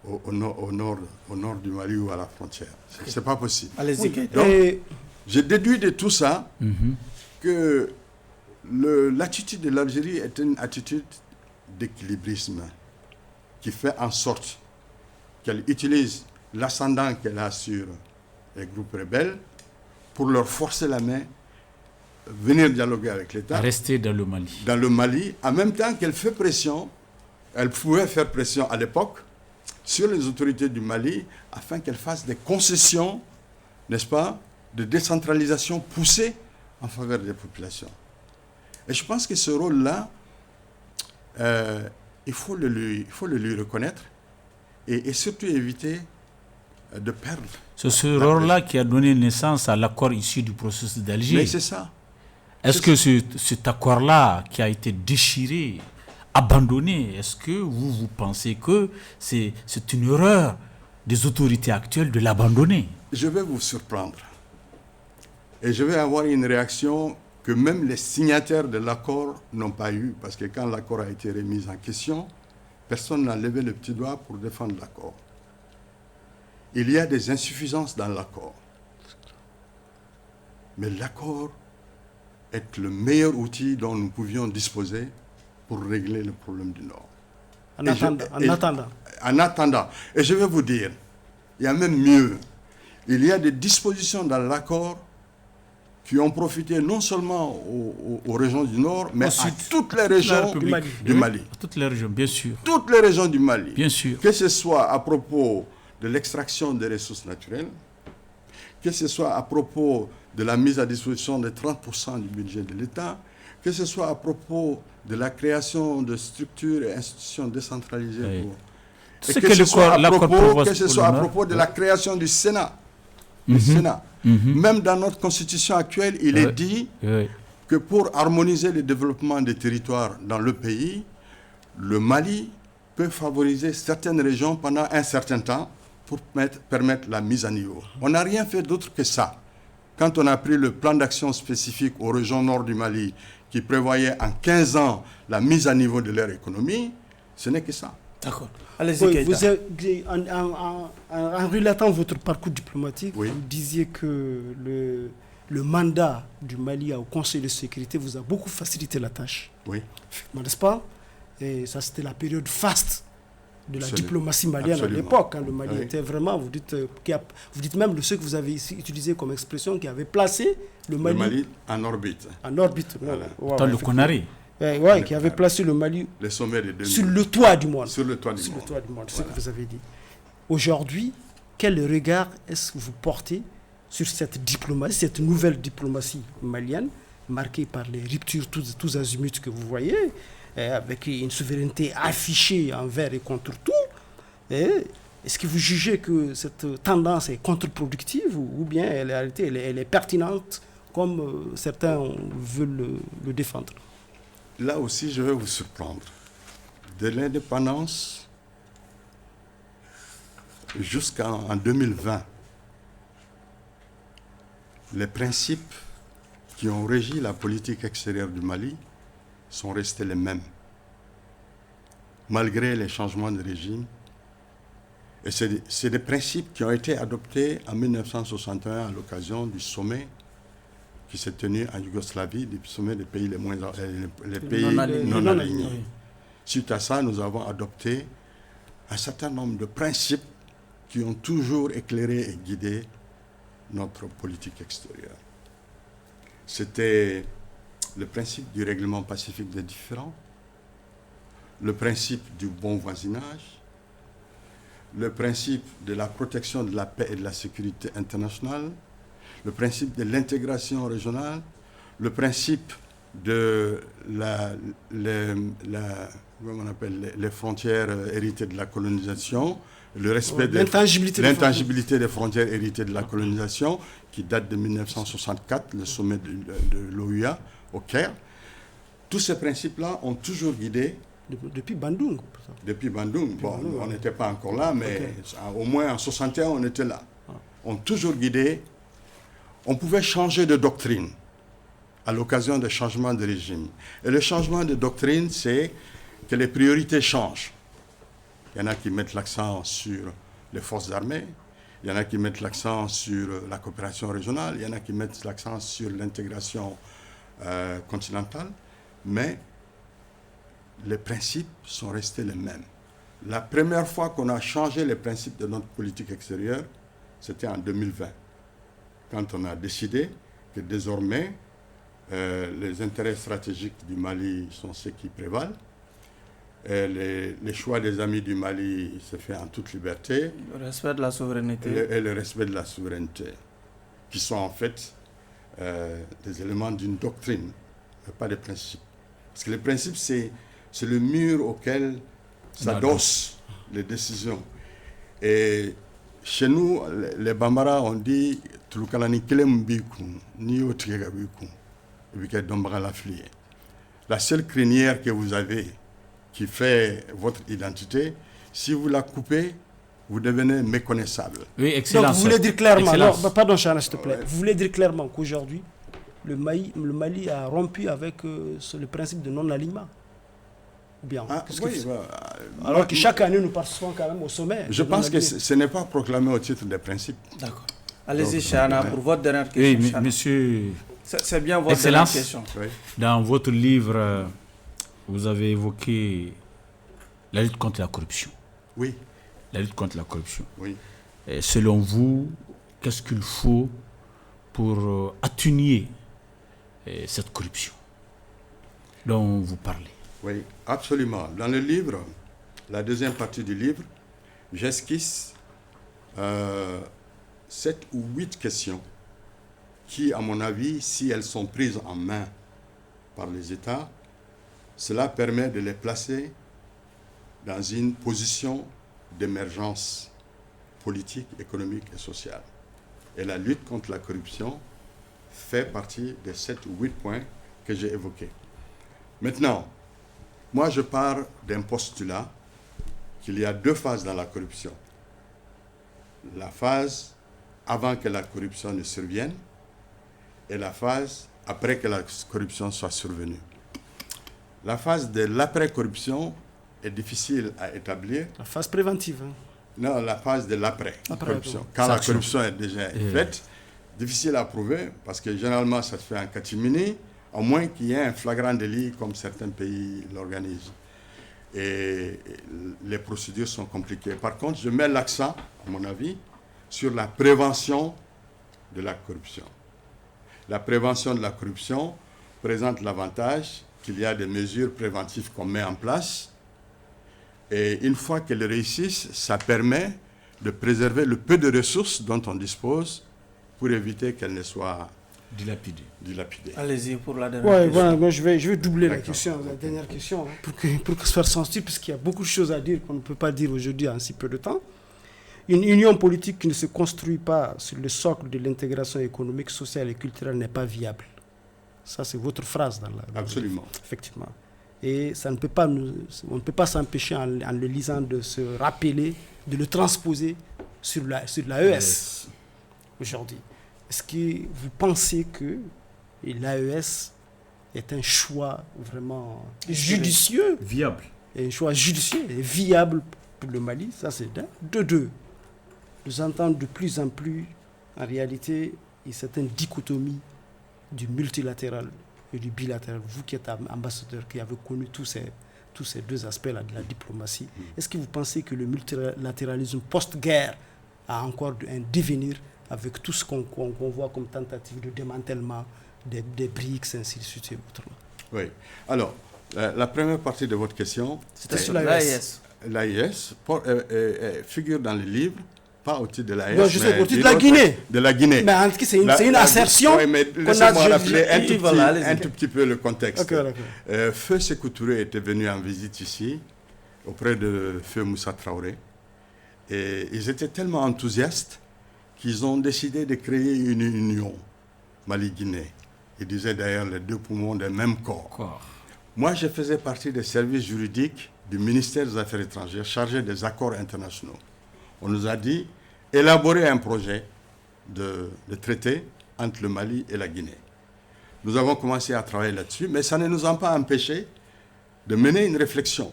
au nord du Mali ou à la frontière. C'est pas possible. Allez-y, Keïta. Donc, Et j'ai déduit de tout ça Mhm. que l'attitude de l'Algérie est une attitude d'équilibrisme qui fait en sorte qu'elle utilise l'ascendant qu'elle a sur les groupes rebelles pour leur forcer la main, venir dialoguer avec l'État Rester dans le Mali. dans le Mali, en même temps qu'elle fait pression, elle pouvait faire pression à l'époque sur les autorités du Mali afin qu'elles fassent des concessions, n'est-ce pas, de décentralisation poussée en faveur des populations. Et je pense que ce rôle-là, il faut le lui reconnaître et surtout éviter de perdre. C'est ce rôle-là qui a donné naissance à l'accord issu du processus d'Alger. Mais c'est ça. Est-ce que cet accord-là qui a été déchiré, abandonné, est-ce que vous pensez que c'est une erreur des autorités actuelles de l'abandonner? Je vais vous surprendre. Et je vais avoir une réaction que même les signataires de l'accord n'ont pas eue, parce que quand l'accord a été remis en question, personne n'a levé le petit doigt pour défendre l'accord. Il y a des insuffisances dans l'accord. Mais l'accord est le meilleur outil dont nous pouvions disposer pour régler le problème du Nord. en attendant. En attendant. Et je vais vous dire, il y a même mieux. Il y a des dispositions dans l'accord qui ont profité non seulement aux régions du Nord, mais à toutes les régions du Mali. Toutes les régions, bien sûr. Toutes les régions du Mali. Bien sûr. Que ce soit à propos de l'extraction des ressources naturelles, que ce soit à propos de la mise à disposition de 30% du budget de l'État, que ce soit à propos de la création de structures et institutions décentralisées. Oui. Et que ce soit à propos de la création du Sénat. Le Sénat. Même dans notre constitution actuelle, il est dit que pour harmoniser le développement des territoires dans le pays, le Mali peut favoriser certaines régions pendant un certain temps pour permettre la mise à niveau. On n'a rien fait d'autre que ça. Quand on a pris le plan d'action spécifique aux régions nord du Mali, qui prévoyait en 15 ans la mise à niveau de leur économie, ce n'est que ça. D'accord. Allez-y, oui, en relatant votre parcours diplomatique, oui. Vous disiez que le mandat du Mali au Conseil de sécurité vous a beaucoup facilité la tâche. Oui. N'est-ce pas? Et ça, c'était la période faste de la diplomatie malienne. Absolument. À l'époque, quand le Mali oui. était vraiment, vous dites même de ce que vous avez ici utilisé comme expression, qui avait placé le Mali en orbite. En orbite. Voilà. Dans le Conakry. Oui, qui avait placé le Mali sur le toit du monde. Sur le toit du monde. C'est ce que vous avez dit. Aujourd'hui, quel regard est-ce que vous portez sur cette diplomatie, cette nouvelle diplomatie malienne, marquée par les ruptures tous azimuts que vous voyez, avec une souveraineté affichée envers et contre tout? Est-ce que vous jugez que cette tendance est contre-productive ou bien en réalité elle est pertinente comme certains veulent le défendre? Là aussi, je vais vous surprendre. De l'indépendance jusqu'en 2020, les principes qui ont régi la politique extérieure du Mali sont restés les mêmes, malgré les changements de régime. Et c'est des principes qui ont été adoptés en 1961 à l'occasion du sommet qui s'est tenu en Yougoslavie, du sommet des pays les pays non alignés. Suite à ça, nous avons adopté un certain nombre de principes qui ont toujours éclairé et guidé notre politique extérieure. C'était le principe du règlement pacifique des différends, le principe du bon voisinage, le principe de la protection de la paix et de la sécurité internationale, le principe de l'intégration régionale, le principe de les frontières héritées de la colonisation, le respect de l'intangibilité des frontières héritées de la colonisation, qui date de 1964, le sommet de l'OUA au Caire. Tous ces principes-là ont toujours guidé. Depuis Bandung. Depuis Bandung. Bon, on n'était pas encore là, mais au moins en 1961, on était là. Ont toujours guidé. On pouvait changer de doctrine à l'occasion de changements de régime. Et le changement de doctrine, c'est que les priorités changent. Il y en a qui mettent l'accent sur les forces armées, il y en a qui mettent l'accent sur la coopération régionale, il y en a qui mettent l'accent sur l'intégration continentale, mais les principes sont restés les mêmes. La première fois qu'on a changé les principes de notre politique extérieure, c'était en 2020. Quand on a décidé que désormais, les intérêts stratégiques du Mali sont ceux qui prévalent. Et les choix des amis du Mali se fait en toute liberté. Le respect de la souveraineté. Et le respect de la souveraineté, qui sont en fait des éléments d'une doctrine, mais pas des principes. Parce que les principes, c'est le mur auquel s'adossent les décisions. Et chez nous, les Bambara, on dit la seule crinière que vous avez qui fait votre identité, si vous la coupez, vous devenez méconnaissable. Oui, excellent. Donc vous voulez dire clairement, pardon Chana, s'il te plaît, vous voulez dire clairement qu'aujourd'hui, le Mali a rompu avec le principe de non-alignement? Ou bien, alors que chaque année, nous participons quand même au sommet. Je pense que ce n'est pas proclamé au titre des principes. D'accord. Allez-y, Chana, pour votre dernière question. Oui, monsieur. C'est bien votre Excellence, dernière question. Oui. Dans votre livre, vous avez évoqué la lutte contre la corruption. Oui. La lutte contre la corruption. Oui. Et selon vous, qu'est-ce qu'il faut pour atténuer cette corruption dont vous parlez? Oui, absolument. Dans le livre, la deuxième partie du livre, j'esquisse 7 ou 8 questions qui, à mon avis, si elles sont prises en main par les États, cela permet de les placer dans une position d'émergence politique, économique et sociale. Et la lutte contre la corruption fait partie des 7 ou 8 points que j'ai évoquées. Maintenant, moi je pars d'un postulat qu'il y a 2 phases dans la corruption. La phase avant que la corruption ne survienne et la phase après que la corruption soit survenue. La phase de l'après-corruption est difficile à établir. La phase préventive. Hein. Non, la phase de l'après-corruption. Quand la corruption est déjà faite, difficile à prouver parce que généralement ça se fait en catimini, à moins qu'il y ait un flagrant délit comme certains pays l'organisent. Et les procédures sont compliquées. Par contre, je mets l'accent, à mon avis, sur la prévention de la corruption. La prévention de la corruption présente l'avantage qu'il y a des mesures préventives qu'on met en place. Et une fois qu'elles réussissent, ça permet de préserver le peu de ressources dont on dispose pour éviter qu'elles ne soient dilapidées. Allez-y pour la dernière question. Voilà, moi je vais doubler la question, la dernière question, hein, pour que ce soit sensible, puisqu'il y a beaucoup de choses à dire qu'on ne peut pas dire aujourd'hui en si peu de temps. Une union politique qui ne se construit pas sur le socle de l'intégration économique, sociale et culturelle n'est pas viable. Ça, c'est votre phrase dans la... Absolument. Effectivement. Et ça ne peut pas on ne peut pas s'empêcher en le lisant de se rappeler, de le transposer sur l'AES aujourd'hui. Est-ce que vous pensez que l'AES est un choix vraiment judicieux, viable, un choix judicieux et viable pour le Mali? Ça, c'est d'un. De deux, nous entendons de plus en plus, en réalité, une certaine dichotomie du multilatéral et du bilatéral. Vous qui êtes ambassadeur, qui avez connu tous ces 2 aspects-là de la diplomatie, est-ce que vous pensez que le multilatéralisme post-guerre a encore un devenir avec tout ce qu'on voit comme tentative de démantèlement des BRICS, ainsi de suite et autrement? Oui. Alors, la première partie de votre question, c'était sur l'AES. L'AES figure dans le livre, pas au titre de l'AES, non, je sais, au titre de la Guinée. De la Guinée. Mais en tout cas, c'est une assertion. Oui, mais laissez-moi rappeler un tout petit peu le contexte. Okay. Feu Sékou Touré était venu en visite ici, auprès de Feu Moussa Traoré. Et ils étaient tellement enthousiastes qu'ils ont décidé de créer une union Mali-Guinée. Ils disaient d'ailleurs les 2 poumons d'un même corps. Moi, je faisais partie des services juridiques du ministère des Affaires étrangères chargé des accords internationaux. On nous a dit élaborer un projet de traité entre le Mali et la Guinée. Nous avons commencé à travailler là-dessus, mais ça ne nous a pas empêché de mener une réflexion.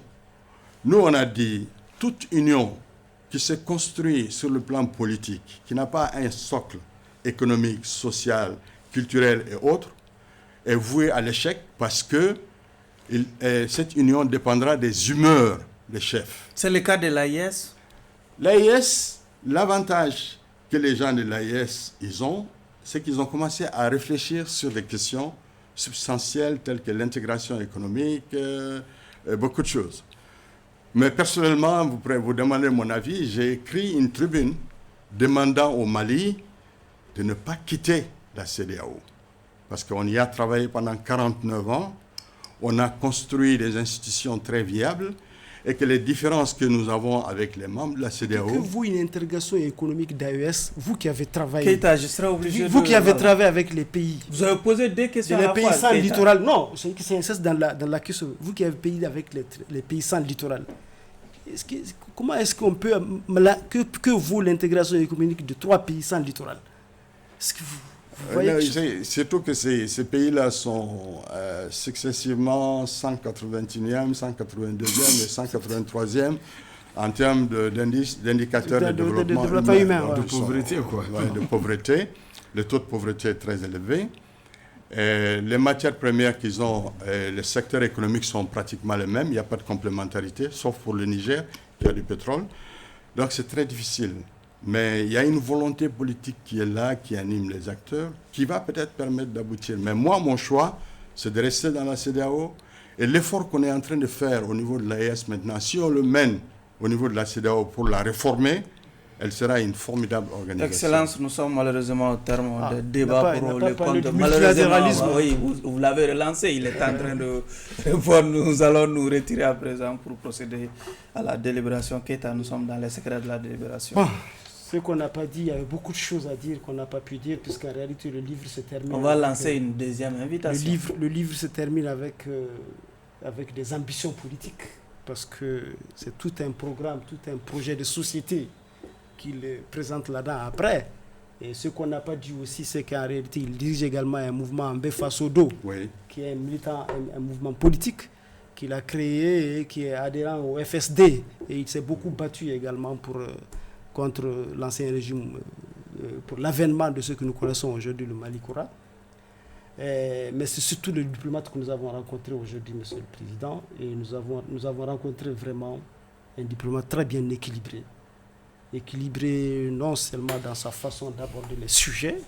Nous, on a dit toute union qui se construit sur le plan politique, qui n'a pas un socle économique, social, culturel et autres, est vouée à l'échec parce que cette union dépendra des humeurs des chefs. C'est le cas de l'AIS. L'AIS, l'avantage que les gens de l'AIS ont, c'est qu'ils ont commencé à réfléchir sur des questions substantielles telles que l'intégration économique, beaucoup de choses. Mais personnellement, vous pourrez vous demander mon avis, j'ai écrit une tribune demandant au Mali de ne pas quitter la CEDEAO. Parce qu'on y a travaillé pendant 49 ans, on a construit des institutions très viables et que les différences que nous avons avec les membres de la CEDEAO... Que vous, une intégration économique d'AES, vous qui avez travaillé... Keita, je serais obligé vous qui avez travaillé avec les pays... Vous avez posé 2 questions à la fois. Les pays sans littoral, non, c'est dans la question. Vous qui avez payé avec les pays sans littoral, comment est-ce qu'on peut... Que vaut l'intégration économique de 3 pays sans littoral? Est-ce que vous voyez surtout que ces pays-là sont successivement 181e, 182e et 183e en termes d'indicateurs de développement humain. De pauvreté, quoi. De pauvreté. Le taux de pauvreté est très élevé. Et les matières premières qu'ils ont, les secteurs économiques sont pratiquement les mêmes. Il n'y a pas de complémentarité, sauf pour le Niger, qui a du pétrole. Donc c'est très difficile. Mais il y a une volonté politique qui est là, qui anime les acteurs, qui va peut-être permettre d'aboutir. Mais moi, mon choix, c'est de rester dans la CEDEAO. Et l'effort qu'on est en train de faire au niveau de l'AES maintenant, si on le mène au niveau de la CEDEAO pour la réformer, elle sera une formidable organisation. Excellence, nous sommes malheureusement au terme des débats pour le compte. Malheureusement, oui, vous l'avez relancé, il est en train de voir. Nous allons nous retirer à présent pour procéder à la délibération. Keita, nous sommes dans les secrets de la délibération. Bon, ce qu'on n'a pas dit, il y avait beaucoup de choses à dire qu'on n'a pas pu dire, puisqu'en réalité, le livre se termine... On va lancer une deuxième invitation. Le livre se termine avec des ambitions politiques, parce que c'est tout un programme, tout un projet de société qu'il présente là-dedans après. Et ce qu'on n'a pas dit aussi, c'est qu'en réalité, il dirige également un mouvement Mbefasodo, qui est un militant, un mouvement politique qu'il a créé et qui est adhérent au FSD. Et il s'est beaucoup battu également contre l'ancien régime, pour l'avènement de ce que nous connaissons aujourd'hui, le Mali Koura. Mais c'est surtout le diplomate que nous avons rencontré aujourd'hui, Monsieur le Président. Et nous avons rencontré vraiment un diplomate très bien équilibré. Équilibré non seulement dans sa façon d'aborder les sujets.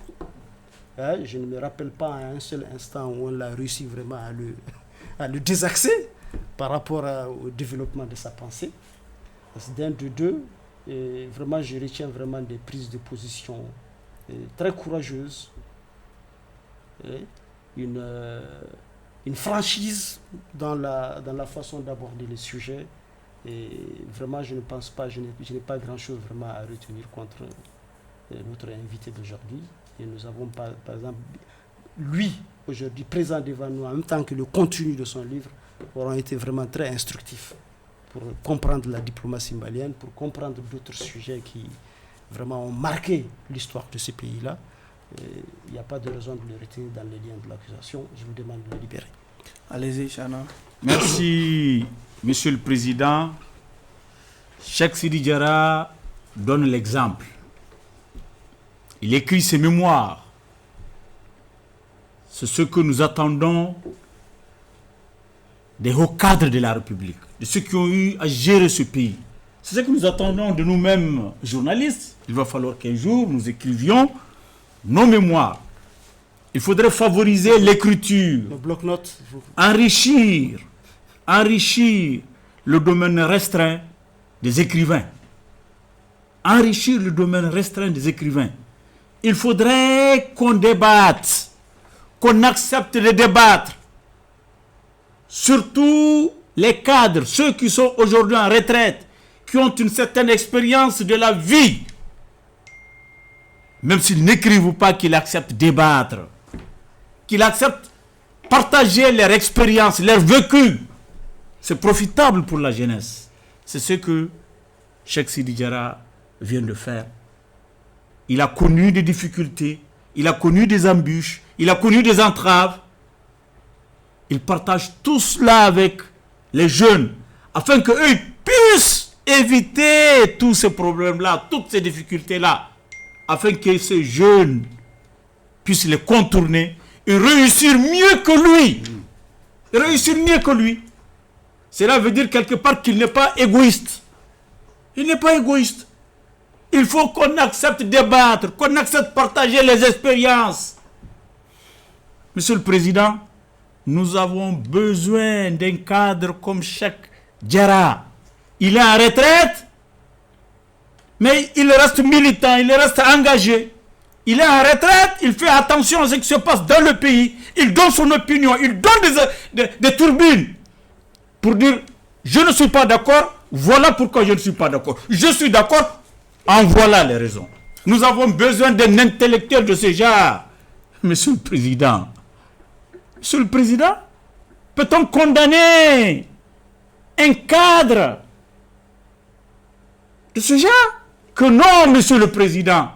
Je ne me rappelle pas à un seul instant où on a réussi vraiment à le désaxer par rapport au développement de sa pensée. D'un de deux, et vraiment je retiens vraiment des prises de position très courageuses, une franchise dans la façon d'aborder les sujets. Et vraiment, je ne pense pas, je n'ai pas grand-chose vraiment à retenir contre notre invité d'aujourd'hui. Et nous avons, par exemple, lui, aujourd'hui, présent devant nous, en même temps que le contenu de son livre, auront été vraiment très instructifs pour comprendre la diplomatie malienne, pour comprendre d'autres sujets qui vraiment ont marqué l'histoire de ce pays-là. Il n'y a pas de raison de le retenir dans les liens de l'accusation. Je vous demande de le libérer. Allez-y, Chana. Merci, Monsieur le Président. Cheikh Sidi Diarra donne l'exemple. Il écrit ses mémoires. C'est ce que nous attendons des hauts cadres de la République, de ceux qui ont eu à gérer ce pays. C'est ce que nous attendons de nous-mêmes journalistes. Il va falloir qu'un jour nous écrivions nos mémoires. Il faudrait favoriser l'écriture, le bloc-notes, enrichir le domaine restreint des écrivains. Enrichir le domaine restreint des écrivains. Il faudrait qu'on débatte, qu'on accepte de débattre. Surtout les cadres, ceux qui sont aujourd'hui en retraite, qui ont une certaine expérience de la vie. Même s'ils n'écrivent pas, qu'ils acceptent de débattre, qu'ils acceptent de partager leur expérience, leur vécu. C'est profitable pour la jeunesse. C'est ce que Cheikh Sidi Diarra vient de faire. Il a connu des difficultés, il a connu des embûches, il a connu des entraves. Il partage tout cela avec les jeunes afin qu'eux puissent éviter tous ces problèmes-là, toutes ces difficultés-là, afin que ces jeunes puissent les contourner et réussir mieux que lui. Réussir mieux que lui. Cela veut dire quelque part qu'il n'est pas égoïste. Il n'est pas égoïste. Il faut qu'on accepte de débattre, qu'on accepte de partager les expériences. Monsieur le Président, nous avons besoin d'un cadre comme Cheikh Diarra. Il est en retraite, mais il reste militant, il reste engagé. Il est en retraite, il fait attention à ce qui se passe dans le pays. Il donne son opinion, il donne des turbines pour dire « Je ne suis pas d'accord, voilà pourquoi je ne suis pas d'accord. Je suis d'accord, en voilà les raisons. » Nous avons besoin d'un intellectuel de ce genre. Monsieur le Président, peut-on condamner un cadre de ce genre? Que non, Monsieur le Président.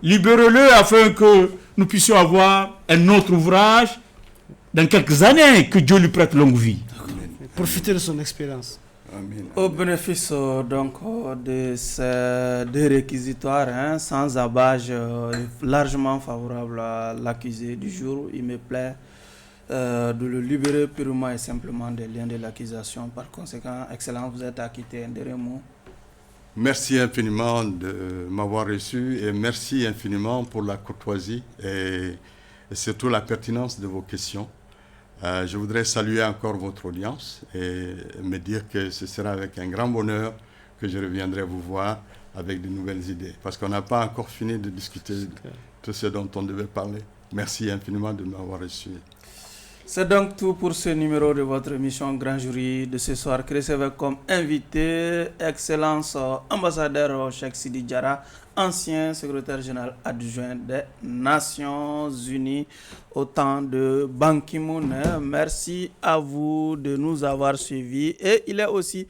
Libérez-le afin que nous puissions avoir un autre ouvrage dans quelques années, que Dieu lui prête longue vie. Profiter de son expérience. Au bénéfice de ces deux réquisitoires, sans abage, largement favorable à l'accusé du jour, il me plaît de le libérer purement et simplement des liens de l'accusation. Par conséquent, Excellence, vous êtes acquitté. Un dernier mot. Merci infiniment de m'avoir reçu et merci infiniment pour la courtoisie et surtout la pertinence de vos questions. Je voudrais saluer encore votre audience et me dire que ce sera avec un grand bonheur que je reviendrai vous voir avec de nouvelles idées. Parce qu'on n'a pas encore fini de discuter tout ce dont on devait parler. Merci infiniment de m'avoir reçu. C'est donc tout pour ce numéro de votre émission Grand Jury de ce soir qui recevait comme invité Excellence ambassadeur Cheikh Sidi Diarra, ancien secrétaire général adjoint des Nations Unies au temps de Ban Ki-moon. Merci à vous de nous avoir suivis. Et il est aussi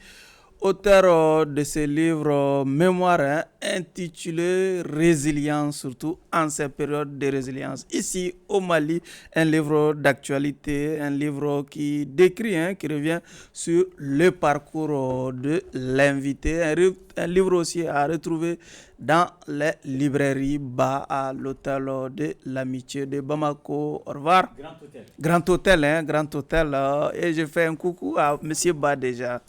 auteur de ce livre mémoire intitulé Résilience, surtout en ces périodes de résilience. Ici au Mali, un livre d'actualité, un livre qui décrit, qui revient sur le parcours de l'invité. Un livre aussi à retrouver dans les librairies bas à l'hôtel de l'amitié de Bamako. Au revoir. Grand hôtel. Et je fais un coucou à M. Ba déjà.